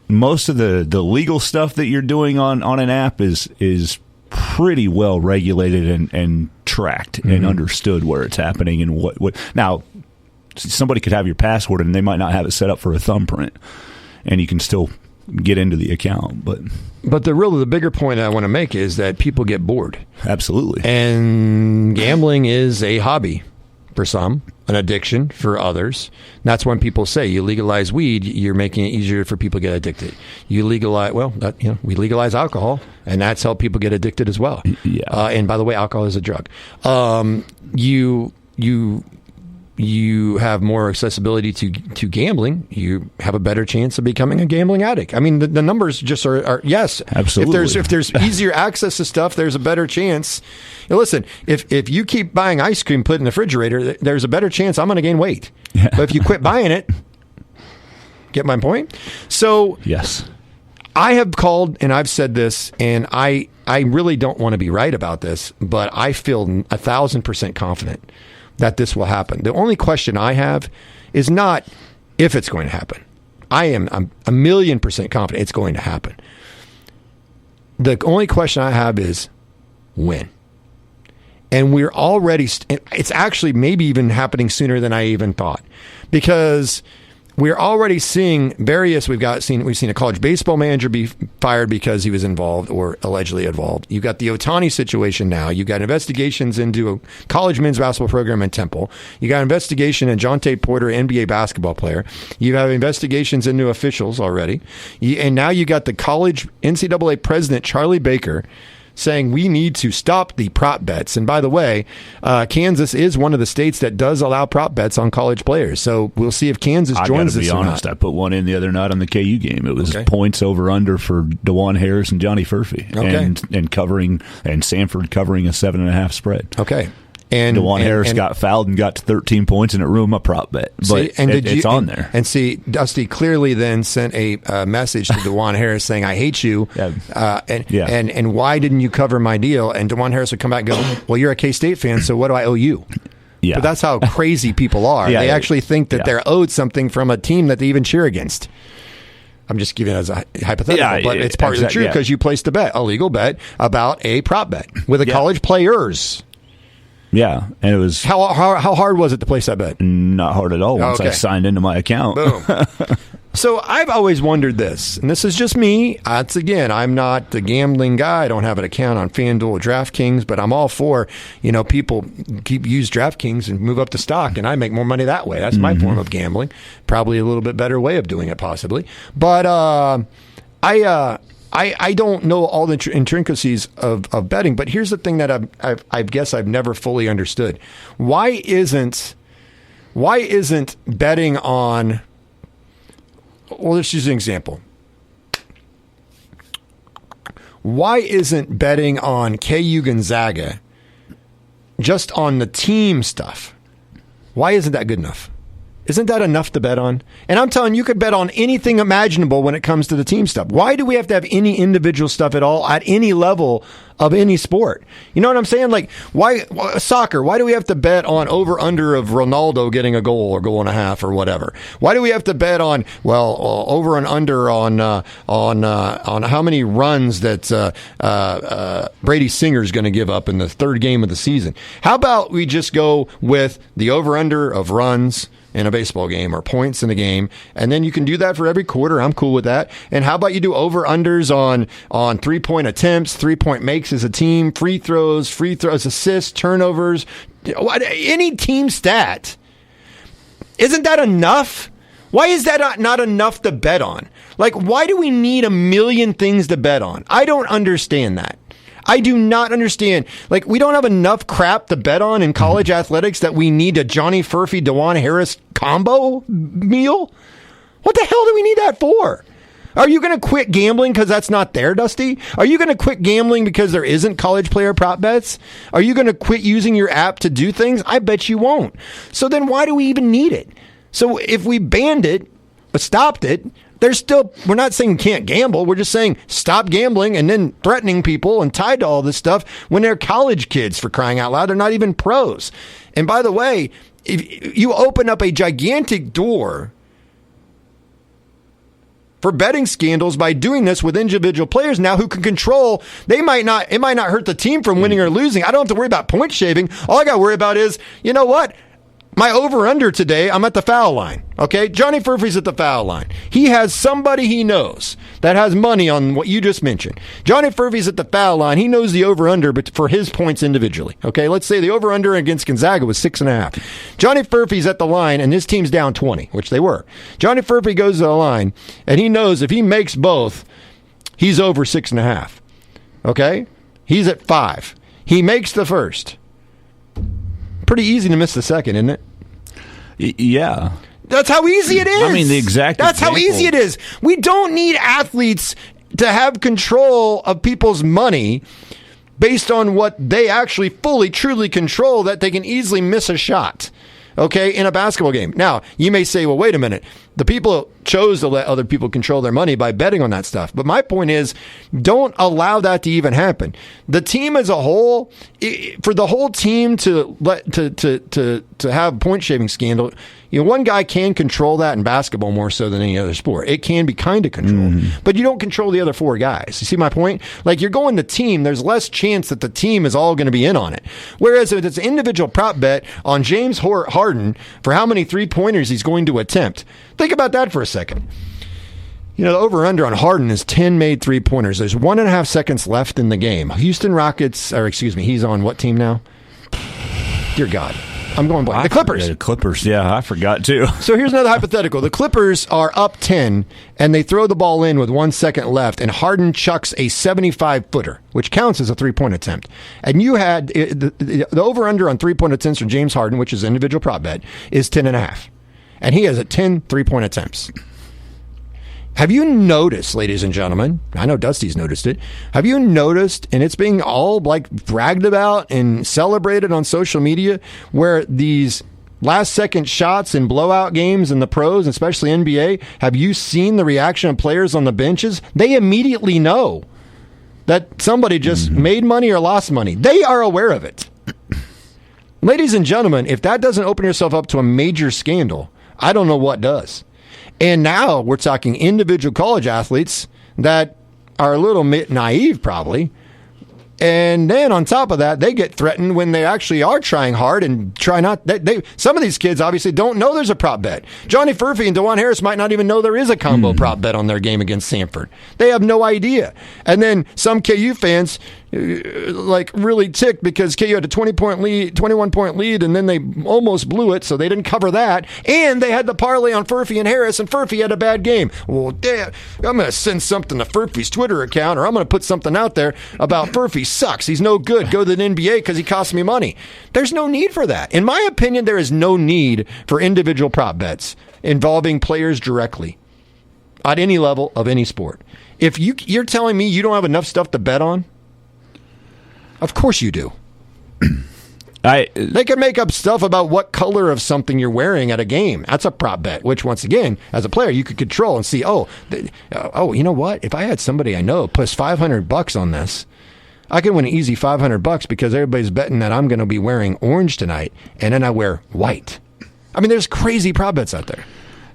Most of the legal stuff that you're doing on an app is pretty well regulated and tracked and understood where it's happening and what. Now, somebody could have your password and they might not have it set up for a thumbprint, and you can still get into the account. But the bigger point I want to make is that people get bored. Absolutely. And gambling is a hobby for some, an addiction for others. And that's when people say you legalize weed, you're making it easier for people to get addicted. You legalize, we legalize alcohol, and that's how people get addicted as well. Yeah. And by the way, alcohol is a drug. You you have more accessibility to gambling, you have a better chance of becoming a gambling addict. I mean, the numbers just are yes. Absolutely. If there's easier access to stuff, there's a better chance. Now, listen, if you keep buying ice cream put in the refrigerator, there's a better chance I'm going to gain weight. Yeah. But if you quit buying it, get my point? So yes, I have called and I've said this, and I really don't want to be right about this, but I feel 1,000% confident that this will happen. The only question I have is not if it's going to happen. I'm 1,000,000% confident it's going to happen. The only question I have is when. And we're already, it's actually maybe even happening sooner than I even thought, because we're already seeing various. We've seen a college baseball manager be fired because he was involved or allegedly involved. You've got the Ohtani situation now. You've got investigations into a college men's basketball program in Temple. You got investigation in Jonte Porter, NBA basketball player. You have investigations into officials already, and now you got the college NCAA president Charlie Baker saying we need to stop the prop bets. And by the way, Kansas is one of the states that does allow prop bets on college players. So we'll see if Kansas joins this or not. I got to be honest, I put one in the other night on the KU game. It was points over under for DeJuan Harris and Johnny Furphy, and covering, and Sanford covering a 7.5 spread. Okay. And DeJuan Harris got fouled and got to 13 points, and it ruined my prop bet. But it's on there. And see, Dusty clearly then sent a message to DeJuan Harris saying, "I hate you," and why didn't you cover my deal? And DeJuan Harris would come back and go, "Well, you're a K-State fan, so what do I owe you?" Yeah. But that's how crazy people are. They actually think that they're owed something from a team that they even cheer against. I'm just giving it as a hypothetical, but it's partly true because you placed a legal bet about a prop bet with college players. Yeah, and it was... How hard was it to place that bet? Not hard at all once I signed into my account. Boom. So I've always wondered this, and this is just me. Again, I'm not the gambling guy. I don't have an account on FanDuel or DraftKings, but I'm all for, people use DraftKings and move up the stock, and I make more money that way. That's my form of gambling. Probably a little bit better way of doing it, possibly. But I don't know all the intricacies of betting, but here's the thing that I guess I've never fully understood. Why isn't betting on... Well, let's use an example. Why isn't betting on KU Gonzaga just on the team stuff? Why isn't that good enough? Isn't that enough to bet on? And I'm telling you, you could bet on anything imaginable when it comes to the team stuff. Why do we have to have any individual stuff at all at any level of any sport? You know what I'm saying? Like, why soccer? Why do we have to bet on over/under of Ronaldo getting a goal or goal and a half or whatever? Why do we have to bet on over and under on how many runs that Brady Singer's going to give up in the third game of the season? How about we just go with the over/under of runs in a baseball game or points in a game, and then you can do that for every quarter. I'm cool with that. And how about you do over-unders on 3-point attempts, 3-point makes as a team, free throws, assists, turnovers, any team stat. Isn't that enough? Why is that not enough to bet on? Like, why do we need a million things to bet on? I don't understand that. I do not understand. Like, we don't have enough crap to bet on in college athletics that we need a Johnny Furphy, DeJuan Harris combo meal? What the hell do we need that for? Are you going to quit gambling because that's not there, Dusty? Are you going to quit gambling because there isn't college player prop bets? Are you going to quit using your app to do things? I bet you won't. So then why do we even need it? So if we banned it, stopped it, we're not saying we can't gamble. We're just saying stop gambling and then threatening people and tied to all this stuff when they're college kids, for crying out loud. They're not even pros. And by the way, if you open up a gigantic door for betting scandals by doing this with individual players now who can control, it might not hurt the team from winning or losing. I don't have to worry about point shaving. All I got to worry about is, you know what? My over-under today, I'm at the foul line, okay? Johnny Furphy's at the foul line. He has somebody he knows that has money on what you just mentioned. Johnny Furphy's at the foul line. He knows the over-under but for his points individually, okay? Let's say the over-under against Gonzaga was 6.5. Johnny Furphy's at the line, and his team's down 20, which they were. Johnny Furphy goes to the line, and he knows if he makes both, he's over 6.5, okay? He's at 5. He makes the first. Pretty easy to miss the second, isn't it? Yeah. That's how easy it is. I mean, the exact That's example. how easy it is. We don't need athletes to have control of people's money based on what they actually fully, truly control, that they can easily miss a shot, okay, in a basketball game. Now, you may say, well, wait a minute. The people chose to let other people control their money by betting on that stuff. But my point is, don't allow that to even happen. The team as a whole, for the whole team to have point shaving scandal, one guy can control that in basketball more so than any other sport. It can be kind of controlled, but you don't control the other four guys. You see my point? Like, you're going the team, there's less chance that the team is all going to be in on it. Whereas if it's an individual prop bet on James Harden for how many 3-pointers he's going to attempt, think about that for a second. The over-under on Harden is 10 made 3-pointers. There's 1.5 seconds left in the game. He's on what team now? Dear God. I'm going blank. The Clippers. The Clippers, yeah, I forgot too. So here's another hypothetical. The Clippers are up 10, and they throw the ball in with 1 second left, and Harden chucks a 75-footer, which counts as a 3-point attempt. And you had the over-under on 3-point attempts from James Harden, which is an individual prop bet, is 10.5. And he has 10 3-point attempts. Have you noticed, ladies and gentlemen, I know Dusty's noticed it, have you noticed, and it's being all bragged about and celebrated on social media, where these last second shots in blowout games in the pros, especially NBA, have you seen the reaction of players on the benches? They immediately know that somebody just made money or lost money. They are aware of it. Ladies and gentlemen, if that doesn't open yourself up to a major scandal, I don't know what does. And now we're talking individual college athletes that are a little bit naive, probably. And then on top of that, they get threatened when they actually are trying hard and try not. Some of these kids obviously don't know there's a prop bet. Johnny Furphy and DeJuan Harris might not even know there is a combo prop bet on their game against Samford. They have no idea. And then some KU fans really ticked because KU had a 21-point lead, and then they almost blew it, so they didn't cover that. And they had the parlay on Furphy and Harris, and Furphy had a bad game. Well, damn, I'm going to send something to Furphy's Twitter account, or I'm going to put something out there about Furphy sucks. He's no good. Go to the NBA because he costs me money. There's no need for that. In my opinion, there is no need for individual prop bets involving players directly at any level of any sport. If you're telling me you don't have enough stuff to bet on, of course you do. They can make up stuff about what color of something you're wearing at a game. That's a prop bet, which, once again, as a player, you could control and see, you know what? If I had somebody I know puts $500 on this, I can win an easy $500 because everybody's betting that I'm going to be wearing orange tonight, and then I wear white. I mean, there's crazy prop bets out there.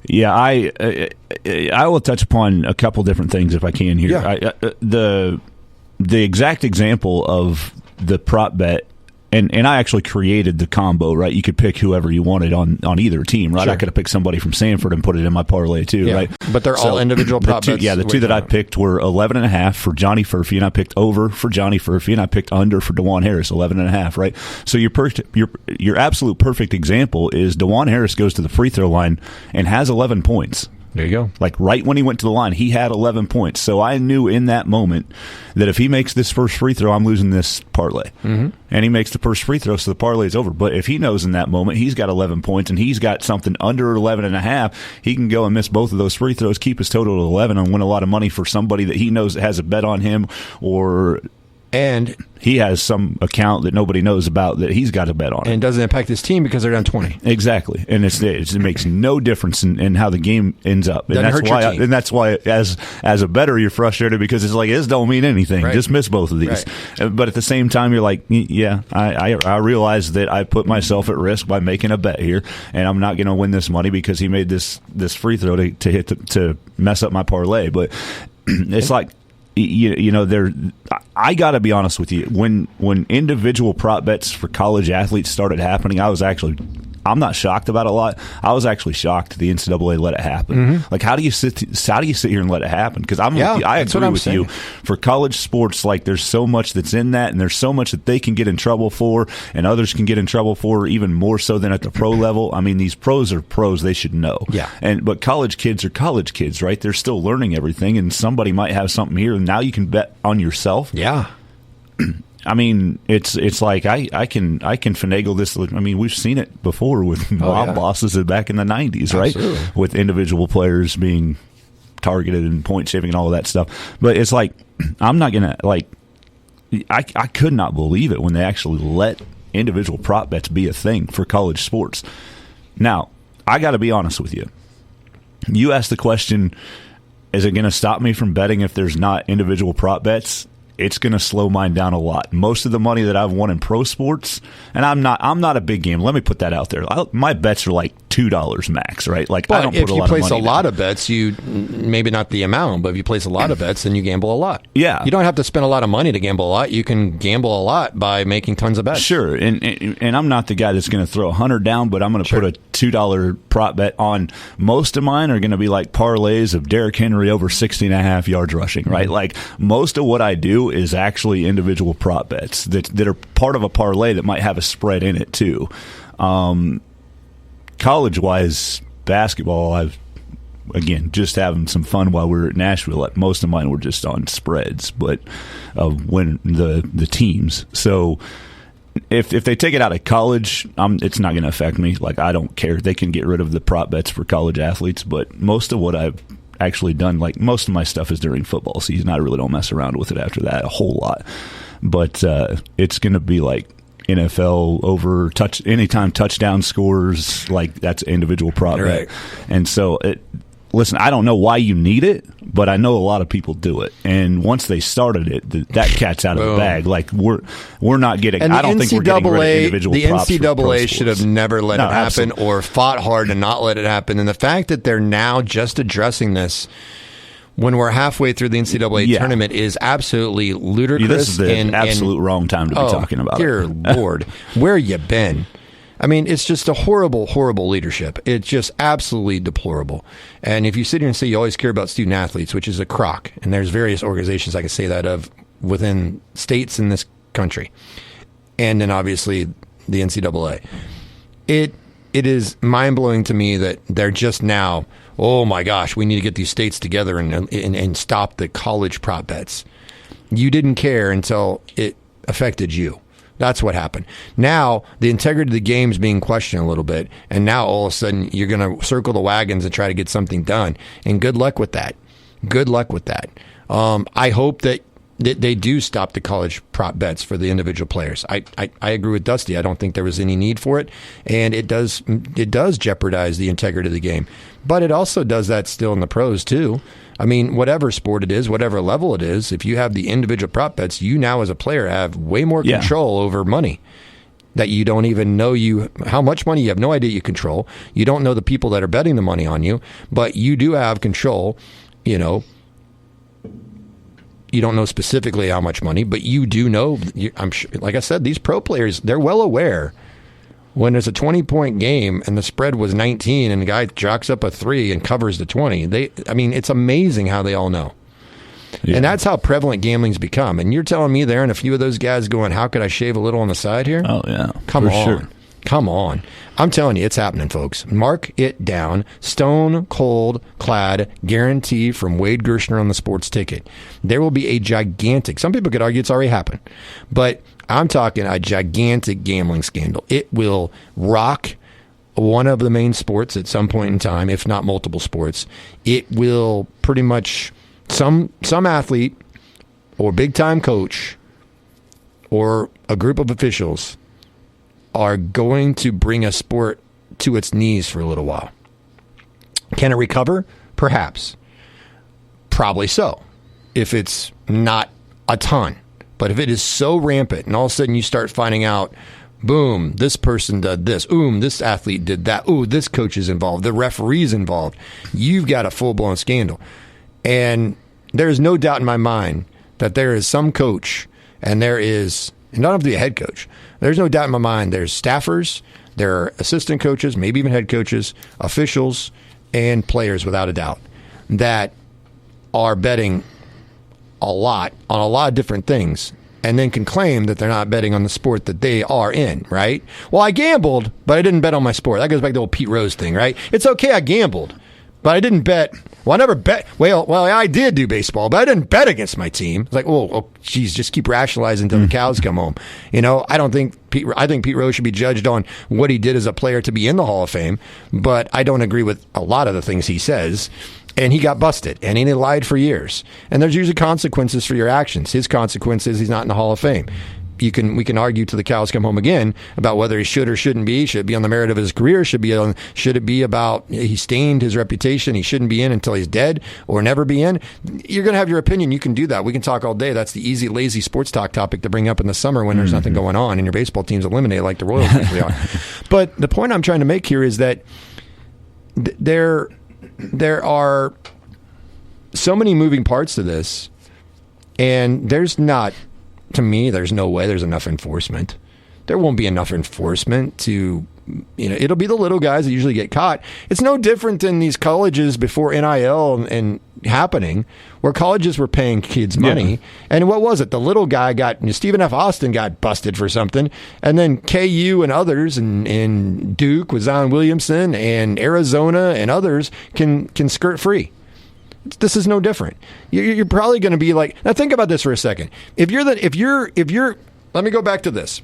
Yeah, I will touch upon a couple different things if I can here. Yeah. The exact example of the prop bet, and I actually created the combo, right? You could pick whoever you wanted on either team, right? Sure. I could have picked somebody from Sanford and put it in my parlay too, right? But they're all individual prop bets. Yeah, the two that I picked were 11.5 for Johnny Furphy, and I picked over for Johnny Furphy, and I picked under for DeJuan Harris, 11.5, right? So your absolute perfect example is DeJuan Harris goes to the free throw line and has 11 points. There you go. Like right when he went to the line, he had 11 points. So I knew in that moment that if he makes this first free throw, I'm losing this parlay. Mm-hmm. And he makes the first free throw, so the parlay is over. But if he knows in that moment he's got 11 points and he's got something under 11.5, he can go and miss both of those free throws, keep his total to 11, and win a lot of money for somebody that he knows has a bet on him, and he has some account that nobody knows about that he's got a bet on. And it doesn't impact his team because they're down 20. Exactly. And it makes no difference in how the game ends up. And that's why as a bettor you're frustrated because it's like, this don't mean anything. Right. Just miss both of these. Right. But at the same time you're like, yeah, I realize that I put myself at risk by making a bet here, and I'm not going to win this money because he made this free throw to mess up my parlay. But it's like, I got to be honest with you. When individual prop bets for college athletes started happening, I'm not shocked about it a lot. I was actually shocked the NCAA let it happen. Mm-hmm. Like, how do you sit here and let it happen? Because I agree with you. For college sports, like, there's so much that's in that, and there's so much that they can get in trouble for, and others can get in trouble for, even more so than at the pro level. I mean, these pros are pros; they should know. Yeah. But college kids are college kids, right? They're still learning everything, and somebody might have something here, and now you can bet on yourself. Yeah. I mean, it's like I can finagle this. I mean, we've seen it before with mob bosses back in the 90s, right? Absolutely. With individual players being targeted and point shaving and all of that stuff. But it's like, I'm not going to, like, I could not believe it when they actually let individual prop bets be a thing for college sports. Now, I got to be honest with you. You asked the question, is it going to stop me from betting if there's not individual prop bets? It's going to slow mine down a lot. Most of the money that I've won in pro sports, and I'm not a big game. Let me put that out there. My bets are like $2 max, right? Like, but I don't put a lot of money. If you place a lot of bets, you maybe not the amount, but if you place a lot of bets, then you gamble a lot. Yeah, you don't have to spend a lot of money to gamble a lot. You can gamble a lot by making tons of bets. Sure, and I'm not the guy that's going to throw 100 down, but I'm going to put a $2 prop bet on. Most of mine are going to be like parlays of Derrick Henry over 60.5 yards rushing, right? Like, most of what I do is actually individual prop bets that are part of a parlay that might have a spread in it too. College-wise, basketball, I've, again, just having some fun while we were at Nashville. Most of mine were just on spreads, but when the teams. So if they take it out of college, it's not going to affect me. Like, I don't care. They can get rid of the prop bets for college athletes, but most of what I've actually done, like, most of my stuff is during football season. I really don't mess around with it after that a whole lot. But it's going to be like NFL over anytime touchdown scores, like, that's individual prop bet. And so listen, I don't know why you need it, but I know a lot of people do it. And once they started it, that cat's out of the bag. Like, we're not getting. I don't think we're getting rid of individual props. The NCAA should have never let it happen, absolutely, or fought hard to not let it happen. And the fact that they're now just addressing this when we're halfway through the NCAA tournament is absolutely ludicrous. This is the absolute wrong time to be talking about dear it. Dear Lord, where you been? I mean, it's just a horrible, horrible leadership. It's just absolutely deplorable. And if you sit here and say you always care about student athletes, which is a crock, and there's various organizations I can say that of within states in this country, and then obviously the NCAA, it is mind-blowing to me that they're just now, oh my gosh, we need to get these states together and stop the college prop bets. You didn't care until it affected you. That's what happened. Now, the integrity of the game is being questioned a little bit, and now all of a sudden you're going to circle the wagons and try to get something done. And good luck with that. Good luck with that. I hope that they do stop the college prop bets for the individual players. I agree with Dusty. I don't think there was any need for it, and it does jeopardize the integrity of the game. But it also does that still in the pros too. I mean, whatever sport it is, whatever level it is, if you have the individual prop bets, you now as a player have way more control over money that you don't even know how much money you have no idea you control. You don't know the people that are betting the money on you, but you do have control. You know, you don't know specifically how much money, but you do know. I'm sure, like I said, these pro players, they're well aware. When there's a 20-point game and the spread was 19 and the guy jacks up a 3 and covers the 20, it's amazing how they all know. Yeah. And that's how prevalent gambling's become. And you're telling me there and a few of those guys going, how could I shave a little on the side here? Oh, yeah. Come on. Sure. Come on. I'm telling you, it's happening, folks. Mark it down. Stone cold clad guarantee from Wade Gershner on the sports ticket. There will be a gigantic, some people could argue it's already happened, but I'm talking a gigantic gambling scandal. It will rock one of the main sports at some point in time, if not multiple sports. It will pretty much, some athlete or big time coach or a group of officials are going to bring a sport to its knees for a little while. Can it recover? Perhaps. Probably so, if it's not a ton. But if it is so rampant and all of a sudden you start finding out, boom, this person did this, this athlete did that, this coach is involved, the referee's involved, you've got a full-blown scandal. And there is no doubt in my mind that there is some coach, and there is, and not have to be a head coach, there's no doubt in my mind there's staffers, there are assistant coaches, maybe even head coaches, officials, and players without a doubt that are betting a lot on a lot of different things and then can claim that they're not betting on the sport that they are in, right? Well, I gambled, but I didn't bet on my sport. That goes back to the old Pete Rose thing, right? It's okay, I gambled, But I didn't bet. Well, I never bet. Well, I did do baseball, but I didn't bet against my team. It's like, geez, just keep rationalizing until the cows come home. I don't think I think Pete Rose should be judged on what he did as a player to be in the Hall of Fame, but I don't agree with a lot of the things he says. And he got busted, and he lied for years. And there's usually consequences for your actions. His consequence is he's not in the Hall of Fame. We can argue till the cows come home again about whether he should or shouldn't be. Should it be on the merit of his career? Should it be about he stained his reputation? He shouldn't be in until he's dead or never be in. You're going to have your opinion. You can do that. We can talk all day. That's the easy, lazy sports talk topic to bring up in the summer when there's nothing going on and your baseball team's eliminated like the Royals usually are. But the point I'm trying to make here is that there are so many moving parts to this, and to me, there's no way there's enough enforcement. There won't be enough enforcement to, it'll be the little guys that usually get caught. It's no different than these colleges before NIL and happening, where colleges were paying kids money. Yeah. And what was it? The little guy Stephen F. Austin got busted for something. And then KU and others and Duke with Zion Williamson and Arizona and others can skirt free. This is no different. You're probably going to be like, now think about this for a second. If you're, let me go back to this.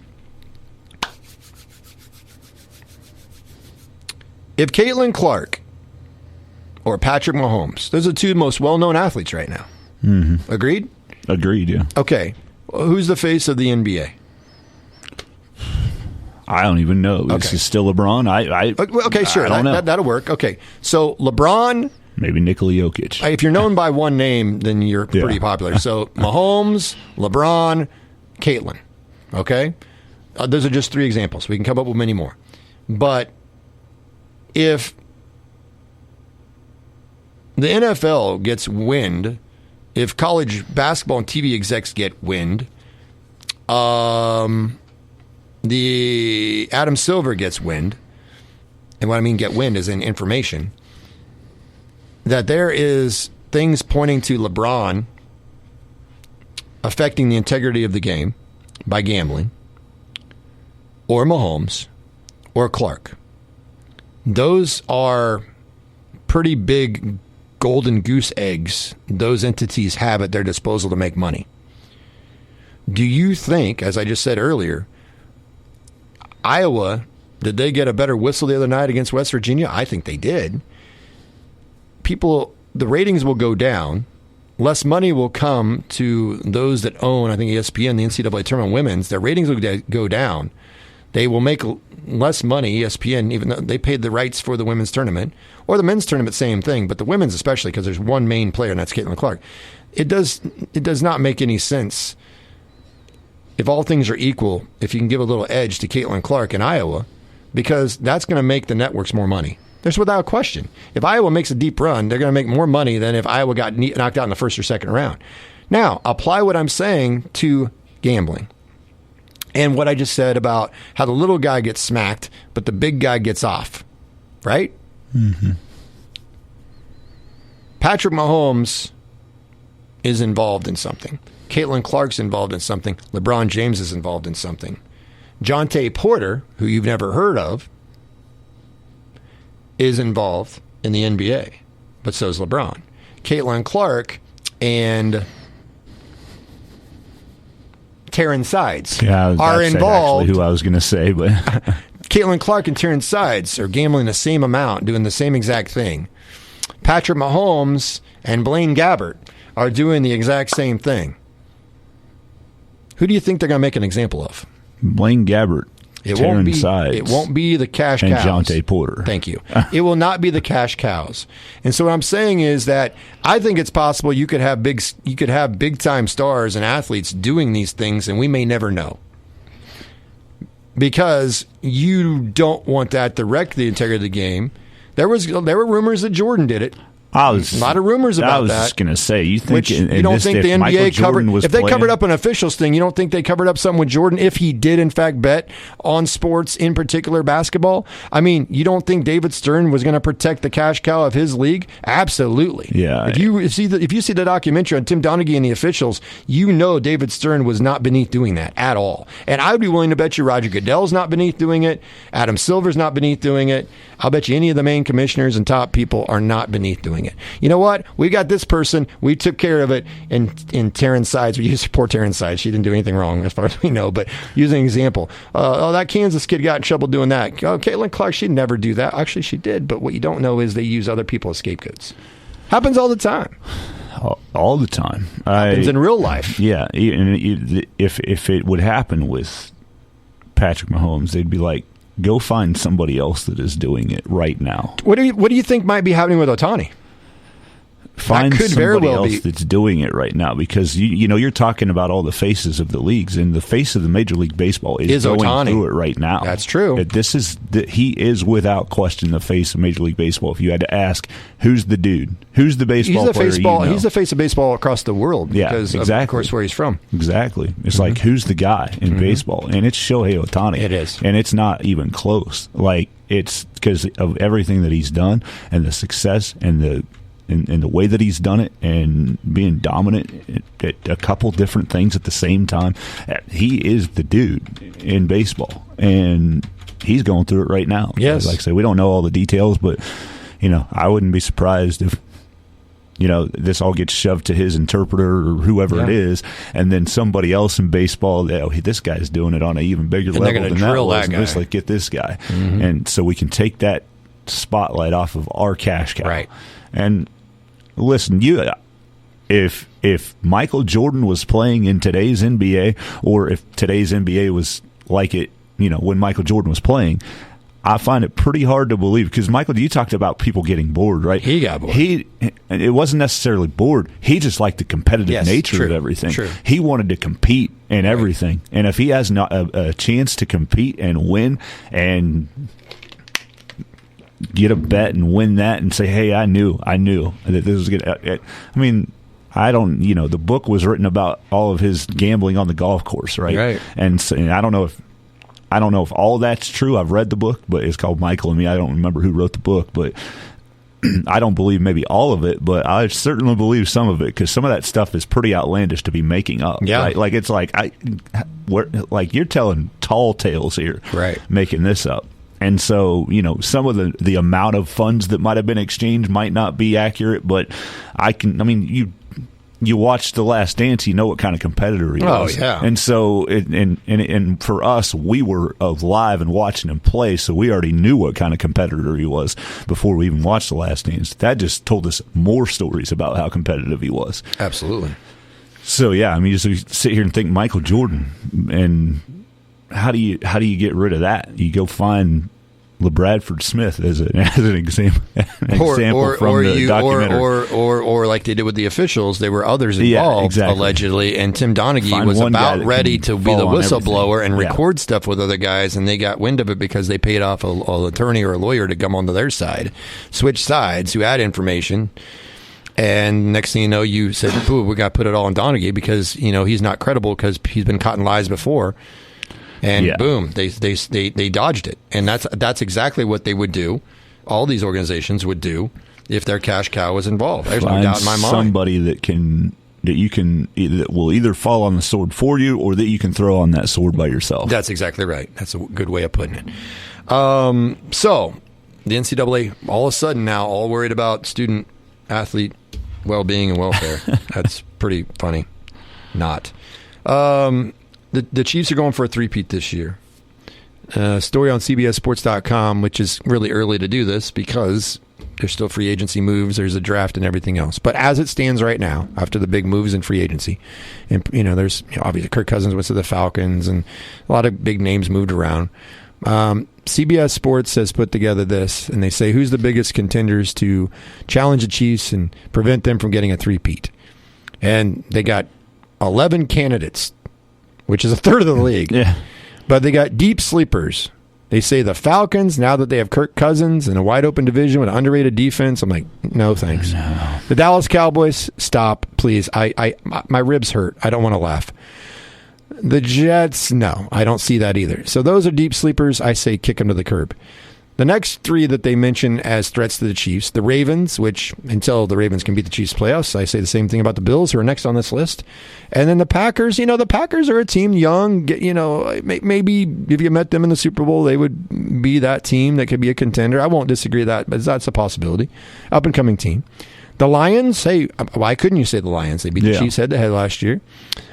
If Caitlin Clark or Patrick Mahomes, those are the two most well-known athletes right now. Mm-hmm. Agreed? Agreed, yeah. Okay. Who's the face of the NBA? I don't even know. Okay. Is it still LeBron? Okay, sure. I don't know. That'll work. Okay. So LeBron... Maybe Nikola Jokic. If you're known by one name, then you're pretty popular. So Mahomes, LeBron, Caitlin. Okay? Those are just 3 examples. We can come up with many more. But if the NFL gets wind, if college basketball and TV execs get wind, the Adam Silver gets wind, and what I mean get wind is in information, that there is things pointing to LeBron affecting the integrity of the game by gambling, or Mahomes, or Clark. Those are pretty big golden goose eggs those entities have at their disposal to make money. Do you think, as I just said earlier, Iowa, did they get a better whistle the other night against West Virginia? I think they did. The ratings will go down. Less money will come to those that own, I think, ESPN, the NCAA tournament women's. Their ratings will go down. They will make less money, ESPN, even though they paid the rights for the women's tournament. Or the men's tournament, same thing. But the women's especially, because there's one main player, and that's Caitlin Clark. It does not make any sense. If all things are equal, if you can give a little edge to Caitlin Clark in Iowa, because that's going to make the networks more money. There's without question. If Iowa makes a deep run, they're going to make more money than if Iowa got knocked out in the first or second round. Now, apply what I'm saying to gambling. And what I just said about how the little guy gets smacked, but the big guy gets off. Right? Mm-hmm. Patrick Mahomes is involved in something. Caitlin Clark's involved in something. LeBron James is involved in something. Jonte Porter, who you've never heard of, is involved in the NBA, but so is LeBron. Caitlin Clark and Taryn Sides are involved. Actually who I was going to say, but Caitlin Clark and Taryn Sides are gambling the same amount, doing the same exact thing. Patrick Mahomes and Blaine Gabbert are doing the exact same thing. Who do you think they're going to make an example of? Blaine Gabbert. It won't be the cash cows. And Jonte Porter. Thank you. It will not be the cash cows. And so what I'm saying is that I think it's possible you could have big time stars and athletes doing these things, and we may never know. Because you don't want that to wreck the integrity of the game. There were rumors that Jordan did it. A lot of rumors about that. I was just going to say, you think you don't think the NBA covered if they covered up an officials thing? You don't think they covered up something with Jordan if he did in fact bet on sports, in particular basketball? I mean, you don't think David Stern was going to protect the cash cow of his league? Absolutely. Yeah. If you see the documentary on Tim Donaghy and the officials, you know David Stern was not beneath doing that at all. And I would be willing to bet you Roger Goodell's not beneath doing it. Adam Silver's not beneath doing it. I'll bet you any of the main commissioners and top people are not beneath doing it. You know what? We got this person. We took care of it. And in Taryn Sides, we used poor Taryn Sides. She didn't do anything wrong as far as we know. But using an example, that Kansas kid got in trouble doing that. Oh, Caitlin Clark, she'd never do that. Actually, she did. But what you don't know is they use other people as scapegoats. Happens all the time. All the time. Happens in real life. Yeah. And if it would happen with Patrick Mahomes, they'd be like, go find somebody else that is doing it right now. What do you think might be happening with Ohtani? Find somebody else that's doing it right now, because you're talking about all the faces of the leagues, and the face of the Major League Baseball is going Ohtani. Through it right now. That's true. He is without question the face of Major League Baseball. If you had to ask, who's the dude? Who's the baseball player? He's the face of baseball across the world. Yeah, because exactly. Of course, where he's from. Exactly. It's like, who's the guy in baseball? And it's Shohei Ohtani. It is, and it's not even close. Like, it's because of everything that he's done and the success and the way that he's done it and being dominant at a couple different things at the same time. He is the dude in baseball, and he's going through it right now. Yes. Like I say, we don't know all the details, but, I wouldn't be surprised if, this all gets shoved to his interpreter or whoever it is, and then somebody else in baseball, this guy's doing it on an even bigger level than that was. And just like, get this guy. Mm-hmm. And so we can take that spotlight off of our cash cow. Right. And listen, if Michael Jordan was playing in today's NBA, or if today's NBA was like it, when Michael Jordan was playing, I find it pretty hard to believe, because Michael, you talked about people getting bored, right? He got bored. It wasn't necessarily bored. He just liked the competitive nature of everything. True. He wanted to compete in everything. And if he has not a chance to compete and win and get a bet and win that and say, hey, I knew that this was going to. I mean, I don't. The book was written about all of his gambling on the golf course, right? Right. And I don't know if all that's true. I've read the book, but it's called Michael and Me. I don't remember who wrote the book, but I don't believe maybe all of it, but I certainly believe some of it, because some of that stuff is pretty outlandish to be making up. Yeah. Right? Like, it's like you're telling tall tales here, right? Making this up. And so, some of the amount of funds that might have been exchanged might not be accurate, but you watch The Last Dance, you know what kind of competitor he was. Oh, yeah. And so, and for us, we were alive and watching him play, so we already knew what kind of competitor he was before we even watched The Last Dance. That just told us more stories about how competitive he was. Absolutely. So, yeah, just sit here and think Michael Jordan, and how do you get rid of that? You go find LeBradford Smith as an example from the documentary, or like they did with the officials, there were others involved, allegedly, and Tim Donaghy was about ready to be the whistleblower and record stuff with other guys, and they got wind of it because they paid off an attorney or a lawyer to come onto their side, switch sides, who had information. And next thing you know, you said, we got to put it all on Donaghy because he's not credible because he's been caught in lies before. And boom, they dodged it. And that's exactly what they would do. All these organizations would do if their cash cow was involved. There's no doubt in my mind. Somebody that will either fall on the sword for you, or that you can throw on that sword by yourself. That's exactly right. That's a good way of putting it. So the NCAA all of a sudden now all worried about student athlete well-being and welfare. That's pretty funny. Not. The Chiefs are going for a three-peat this year. Story on CBSSports.com, which is really early to do this because there's still free agency moves, there's a draft and everything else. But as it stands right now, after the big moves in free agency, and there's obviously Kirk Cousins went to the Falcons and a lot of big names moved around. CBS Sports has put together this, and they say who's the biggest contenders to challenge the Chiefs and prevent them from getting a three-peat. And they got 11 candidates, which is a third of the league. Yeah. But they got deep sleepers, They say the Falcons, now that they have Kirk Cousins in a wide-open division with an underrated defense, I'm like, no thanks. No. The Dallas Cowboys, stop, please. My ribs hurt. I don't want to laugh. The Jets, no, I don't see that either. So those are deep sleepers. I say kick them to the curb. The next three that they mention as threats to the Chiefs, the Ravens, which until the Ravens can beat the Chiefs playoffs, I say the same thing about the Bills, who are next on this list. And then the Packers, the Packers are a team young, maybe if you met them in the Super Bowl, they would be that team that could be a contender. I won't disagree with that, but that's a possibility. Up-and-coming team. The Lions, hey, why couldn't you say the Lions? They beat the Chiefs head-to-head last year.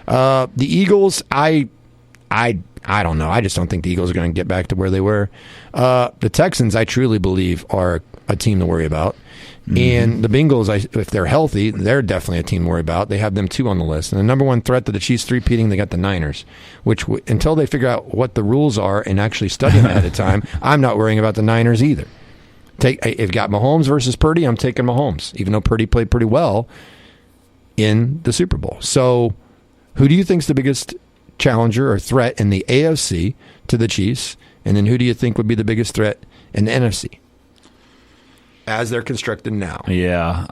The Eagles, I don't know. I just don't think the Eagles are going to get back to where they were. The Texans, I truly believe, are a team to worry about. Mm-hmm. And the Bengals, if they're healthy, they're definitely a team to worry about. They have them 2 on the list. And the number one threat to the Chiefs three-peating, they got the Niners, which until they figure out what the rules are and actually study them ahead of time, I'm not worrying about the Niners either. If you got Mahomes versus Purdy, I'm taking Mahomes, even though Purdy played pretty well in the Super Bowl. So who do you think is the biggest challenger or threat in the AFC to the Chiefs? And then who do you think would be the biggest threat in the NFC as they're constructed now? Yeah,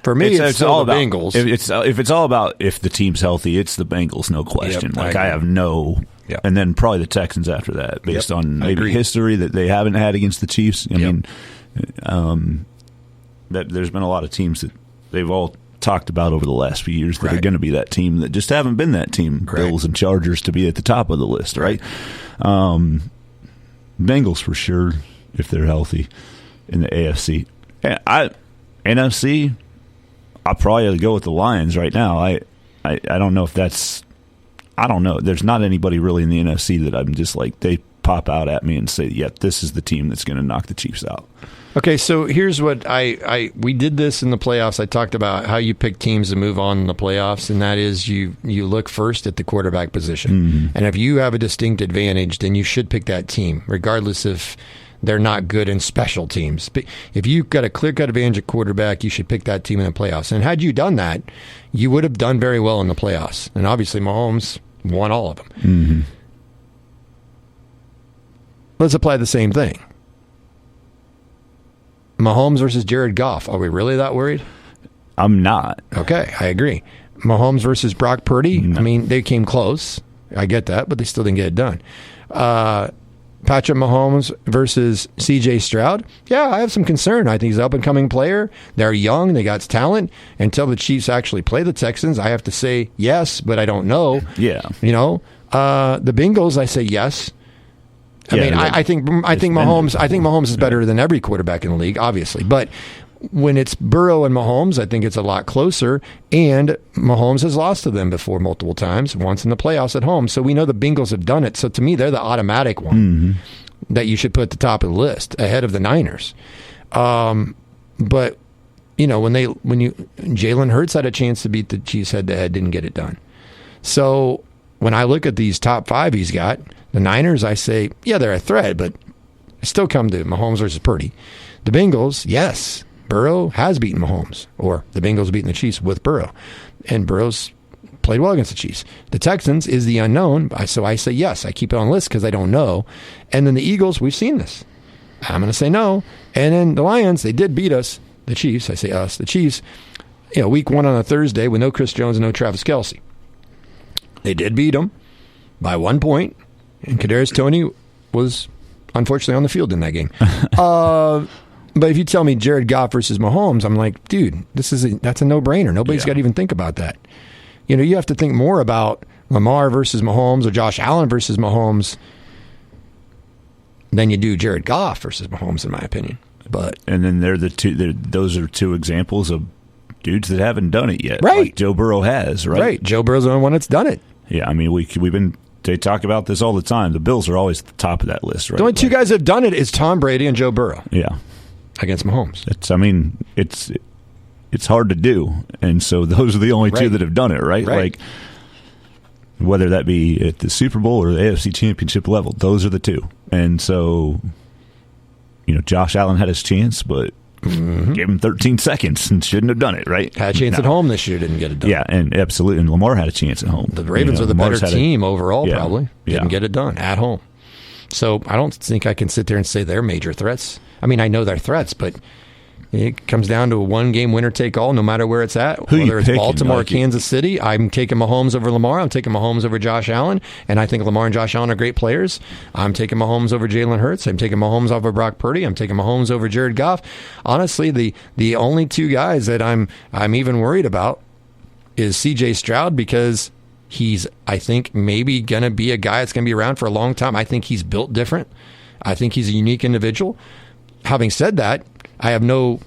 for me, it's all the Bengals. If it's all about if the team's healthy, it's the Bengals, no question. Yep, I have no. Yep. And then probably the Texans after that, based on maybe history that they haven't had against the Chiefs. I mean, there's been a lot of teams that they've all talked about over the last few years that are going to be that team that just haven't been that team. Bills and Chargers to be at the top of the list, right? Bengals for sure if they're healthy in the AFC. NFC, I'll probably go with the Lions right now. I don't know if that's. I don't know. There's not anybody really in the NFC that I'm just like, they pop out at me and say, yeah, this is the team that's going to knock the Chiefs out. Okay, so here's what we did this in the playoffs. I talked about how you pick teams to move on in the playoffs, and that is you look first at the quarterback position. Mm-hmm. And if you have a distinct advantage, then you should pick that team, regardless if they're not good in special teams. If you've got a clear-cut advantage at quarterback, you should pick that team in the playoffs. And had you done that, you would have done very well in the playoffs. And obviously Mahomes won all of them. Mm-hmm. Let's apply the same thing. Mahomes versus Jared Goff. Are we really that worried? I'm not. Okay, I agree. Mahomes versus Brock Purdy. No. I mean, they came close. I get that, but they still didn't get it done. Patrick Mahomes versus C.J. Stroud. Yeah, I have some concern. I think he's an up-and-coming player. They're young. They got talent. Until the Chiefs actually play the Texans, I have to say yes, but I don't know. Yeah. The Bengals, I say yes. I think Mahomes is better than every quarterback in the league, obviously. But when it's Burrow and Mahomes, I think it's a lot closer. And Mahomes has lost to them before multiple times, once in the playoffs at home. So we know the Bengals have done it. So to me, they're the automatic one that you should put at the top of the list, ahead of the Niners. But when Jalen Hurts had a chance to beat the Chiefs head-to-head, didn't get it done. So when I look at these top 5 he's got, the Niners, I say, yeah, they're a threat, but I still come to Mahomes versus Purdy. The Bengals, yes, Burrow has beaten Mahomes, or the Bengals beaten the Chiefs with Burrow, and Burrow's played well against the Chiefs. The Texans is the unknown, so I say yes. I keep it on the list because I don't know. And then the Eagles, we've seen this. I'm going to say no. And then the Lions, they did beat us. The Chiefs, I say us. The Chiefs, week 1 on a Thursday with no Chris Jones and no Travis Kelce. They did beat them by 1 point, and Kadarius Toney was unfortunately on the field in that game. But if you tell me Jared Goff versus Mahomes, I'm like, dude, that's a no-brainer. Nobody's got to even think about that. You have to think more about Lamar versus Mahomes or Josh Allen versus Mahomes than you do Jared Goff versus Mahomes, in my opinion. And then those are 2 examples of dudes that haven't done it yet. Right. Like Joe Burrow has, right? Right. Joe Burrow's the only one that's done it. Yeah, I mean, they talk about this all the time. The Bills are always at the top of that list, right? The only 2 guys that have done it is Tom Brady and Joe Burrow. Yeah. Against Mahomes. It's hard to do. And so those are the only 2 that have done it, right? Like, whether that be at the Super Bowl or the AFC Championship level, those are the 2. And so, Josh Allen had his chance, but Gave him 13 seconds and shouldn't have done it, right? Had a chance at home this year, didn't get it done. Yeah, and absolutely. And Lamar had a chance at home. The Ravens are the Lamar's better team overall, probably. Didn't Yeah. get it done at home. So I don't think I can sit there and say they're major threats. I mean, I know they're threats, but it comes down to a one-game winner-take-all, no matter where it's at. Who you Whether it's picking? Baltimore or Like Kansas City, I'm taking Mahomes over Lamar. I'm taking Mahomes over Josh Allen, and I think Lamar and Josh Allen are great players. I'm taking Mahomes over Jalen Hurts. I'm taking Mahomes over Brock Purdy. I'm taking Mahomes over Jared Goff. Honestly, the only two guys that I'm even worried about is C.J. Stroud, because he's, I think, maybe going to be a guy that's going to be around for a long time. I think he's built different. I think he's a unique individual. Having said that, I have no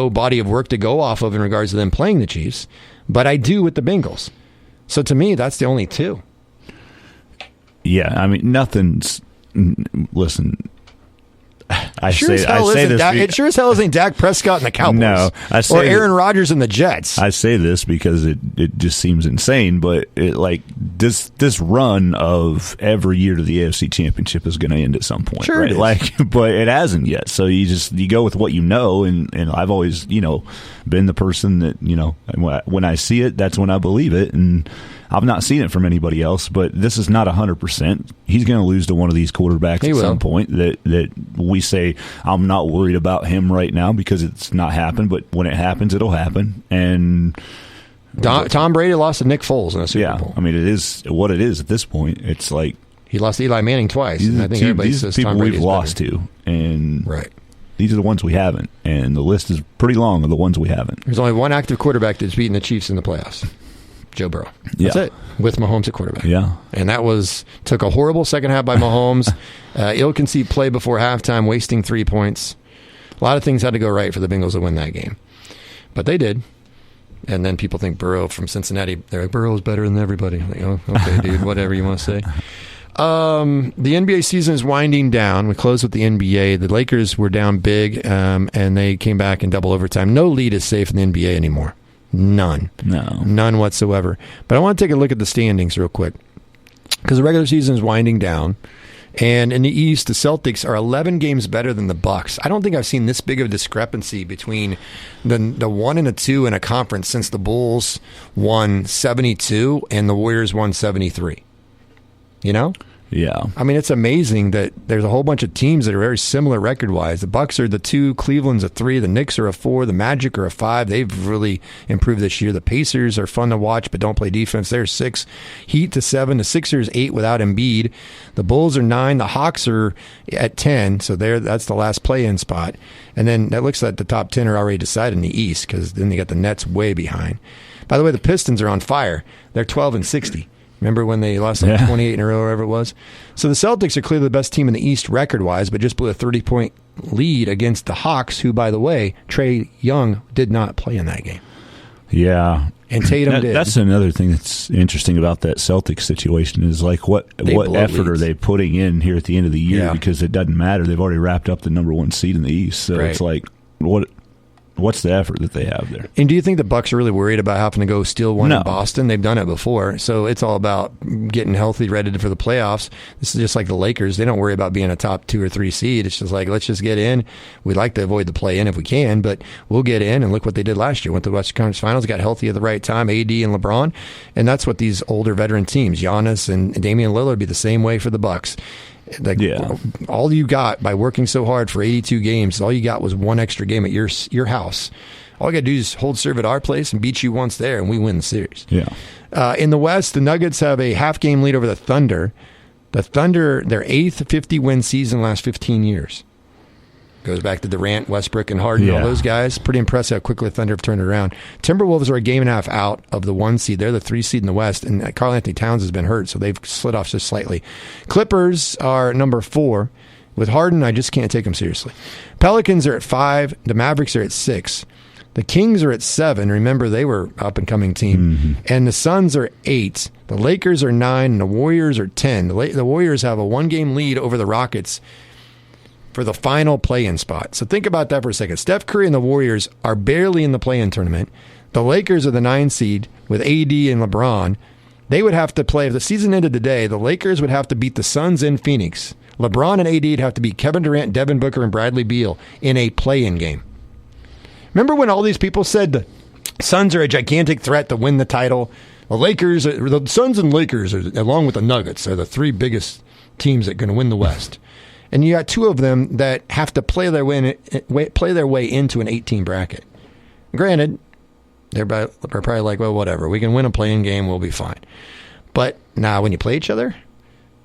body of work to go off of in regards to them playing the Chiefs, but I do with the Bengals. So to me, that's the only two. Yeah, I mean, nothing's. Listen, I Sure say as hell this. it sure as hell isn't Dak Prescott and the Cowboys. No, I say or Aaron Rodgers and the Jets. I say this because it just seems insane, but this run of every year to the AFC Championship is going to end at some point, Sure right? it is. But it hasn't yet. So you go with what you know, and I've always been the person that when I see it, that's when I believe it, and I've not seen it from anybody else. But this is not 100%. He's going to lose to one of these quarterbacks at some point that we say I'm not worried about him right now because it's not happened. But when it happens, it'll happen. And Tom Brady lost to Nick Foles in a Super Bowl. I mean, it is what it is at this point. It's like he lost to Eli Manning twice. And I think everybody these says people Tom Brady's we've lost better. to, and Right. these are the ones we haven't. And the list is pretty long of the ones we haven't. There's only one active quarterback that's beaten the Chiefs in the playoffs. Joe Burrow. That's it. With Mahomes at quarterback. Yeah. And that took a horrible second half by Mahomes. Ill-conceived play before halftime, wasting 3 points. A lot of things had to go right for the Bengals to win that game. But they did. And then people think Burrow from Cincinnati, they're like, Burrow's better than everybody. I'm like, oh, okay, dude, whatever you want to say. The NBA season is winding down. We closed with the NBA. The Lakers were down big, and they came back in double overtime. No lead is safe in the NBA anymore. None. No. None whatsoever. But I want to take a look at the standings real quick, because the regular season is winding down. And in the East, the Celtics are 11 games better than the Bucks. I don't think I've seen this big of a discrepancy between the 1 and a 2 in a conference since the Bulls won 72 and the Warriors won 73. You know? Yeah. I mean, it's amazing that there's a whole bunch of teams that are very similar record-wise. The Bucks are the 2, Cleveland's a 3, the Knicks are a 4, the Magic are a 5. They've really improved this year. The Pacers are fun to watch but don't play defense. They're 6. Heat to 7. The Sixers 8 without Embiid. The Bulls are 9. The Hawks are at 10, so that's the last play-in spot. And then that looks like the top 10 are already decided in the East, because then they got the Nets way behind. By the way, the Pistons are on fire. They're 12 and 60. Remember when they lost 28 in a row or whatever it was? So the Celtics are clearly the best team in the East record-wise, but just blew a 30-point lead against the Hawks, who, by the way, Trae Young did not play in that game. Yeah. And Tatum did. That's another thing that's interesting about that Celtics situation is like what effort are they putting in here at the end of the year, because it doesn't matter. They've already wrapped up the number 1 seed in the East. So it's like, what's the effort that they have there? And do you think the Bucks are really worried about having to go steal one in Boston? They've done it before. So it's all about getting healthy, ready for the playoffs. This is just like the Lakers. They don't worry about being a top 2 or 3 seed. It's just like, let's just get in. We'd like to avoid the play-in if we can, but we'll get in. And look what they did last year. Went to the Western Conference Finals, got healthy at the right time, AD and LeBron. And that's what these older veteran teams, Giannis and Damian Lillard, would be the same way for the Bucks. All you got by working so hard for 82 games, all you got was one extra game at your house. All you got to do is hold serve at our place and beat you once there, and we win the series. Yeah. In the West, the Nuggets have a half-game lead over the Thunder. The Thunder, their 8th 50-win season in the last 15 years. Goes back to Durant, Westbrook, and Harden, all those guys. Pretty impressive how quickly the Thunder have turned it around. Timberwolves are a game and a half out of the 1 seed. They're the 3 seed in the West, and Karl Anthony Towns has been hurt, so they've slid off just slightly. Clippers are number 4. With Harden, I just can't take them seriously. Pelicans are at 5. The Mavericks are at 6. The Kings are at 7. Remember, they were up-and-coming team. Mm-hmm. And the Suns are 8. The Lakers are 9, and the Warriors are 10. The Warriors have a 1-game lead over the Rockets for the final play-in spot. So think about that for a second. Steph Curry and the Warriors are barely in the play-in tournament. The Lakers are the 9 seed with AD and LeBron. They would have to play, if the season ended today, the Lakers would have to beat the Suns in Phoenix. LeBron and AD would have to beat Kevin Durant, Devin Booker, and Bradley Beal in a play-in game. Remember when all these people said the Suns are a gigantic threat to win the title? The Suns and Lakers, along with the Nuggets, are the three biggest teams that are going to win the West. And you got two of them that have to play their way into an 8-team bracket. Granted, they're probably like, well, whatever. We can win a play-in game. We'll be fine. But now when you play each other,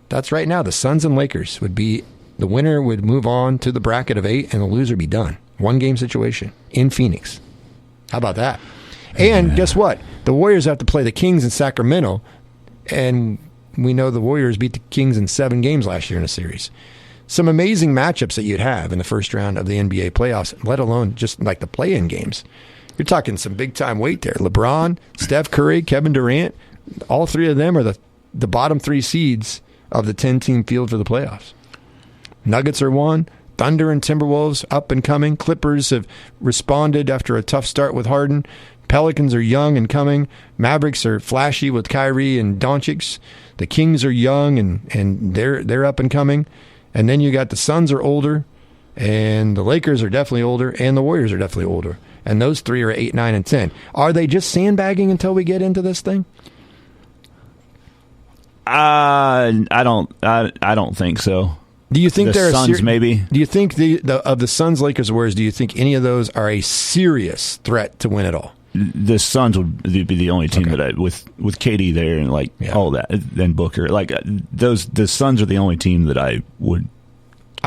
that's right now. The Suns and Lakers the winner would move on to the bracket of 8, and the loser be done. 1-game situation in Phoenix. How about that? And guess what? The Warriors have to play the Kings in Sacramento, and we know the Warriors beat the Kings in 7 games last year in a series. Some amazing matchups that you'd have in the first round of the NBA playoffs, let alone just like the play-in games. You're talking some big-time weight there. LeBron, Steph Curry, Kevin Durant, all three of them are the bottom 3 seeds of the 10-team field for the playoffs. Nuggets are 1. Thunder and Timberwolves up and coming. Clippers have responded after a tough start with Harden. Pelicans are young and coming. Mavericks are flashy with Kyrie and Doncic. The Kings are young and they're up and coming. And then you got the Suns are older, and the Lakers are definitely older, and the Warriors are definitely older. And those 3 are 8, 9, and 10. Are they just sandbagging until we get into this thing? I don't think so. Do you think the Suns maybe? Do you think of the Suns, Lakers, Warriors? Do you think any of those are a serious threat to win it all? The Suns would be the only team that with KD there and all that, then Booker, the Suns are the only team that I would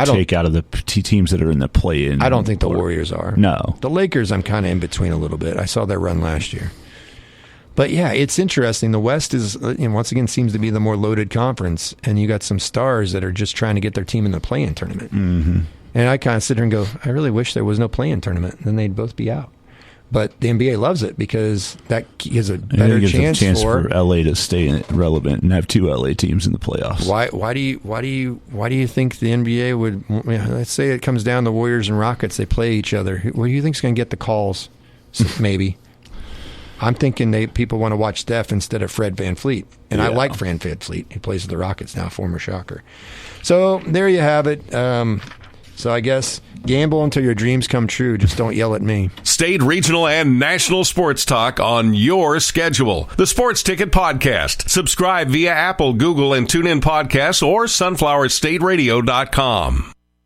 take out of the teams that are in the play-in. I don't think the Warriors are. No, the Lakers I'm kind of in between a little bit. I saw their run last year, but yeah, it's interesting. The West is once again seems to be the more loaded conference, and you got some stars that are just trying to get their team in the play-in tournament. Mm-hmm. And I kind of sit here and go, I really wish there was no play-in tournament. Then they'd both be out. But the NBA loves it because that gives a better chance for LA to stay relevant and have 2 LA teams in the playoffs. Why do you think the NBA would? Let's say it comes down to Warriors and Rockets. They play each other. What do you think is going to get the calls? Maybe. I'm thinking people want to watch Steph instead of Fred VanVleet, and I like Fred VanVleet. He plays with the Rockets now, former Shocker. So there you have it. So I guess gamble until your dreams come true. Just don't yell at me. State, regional, and national sports talk on your schedule. The Sports Ticket Podcast. Subscribe via Apple, Google, and TuneIn Podcasts or sunflowerstateradio.com.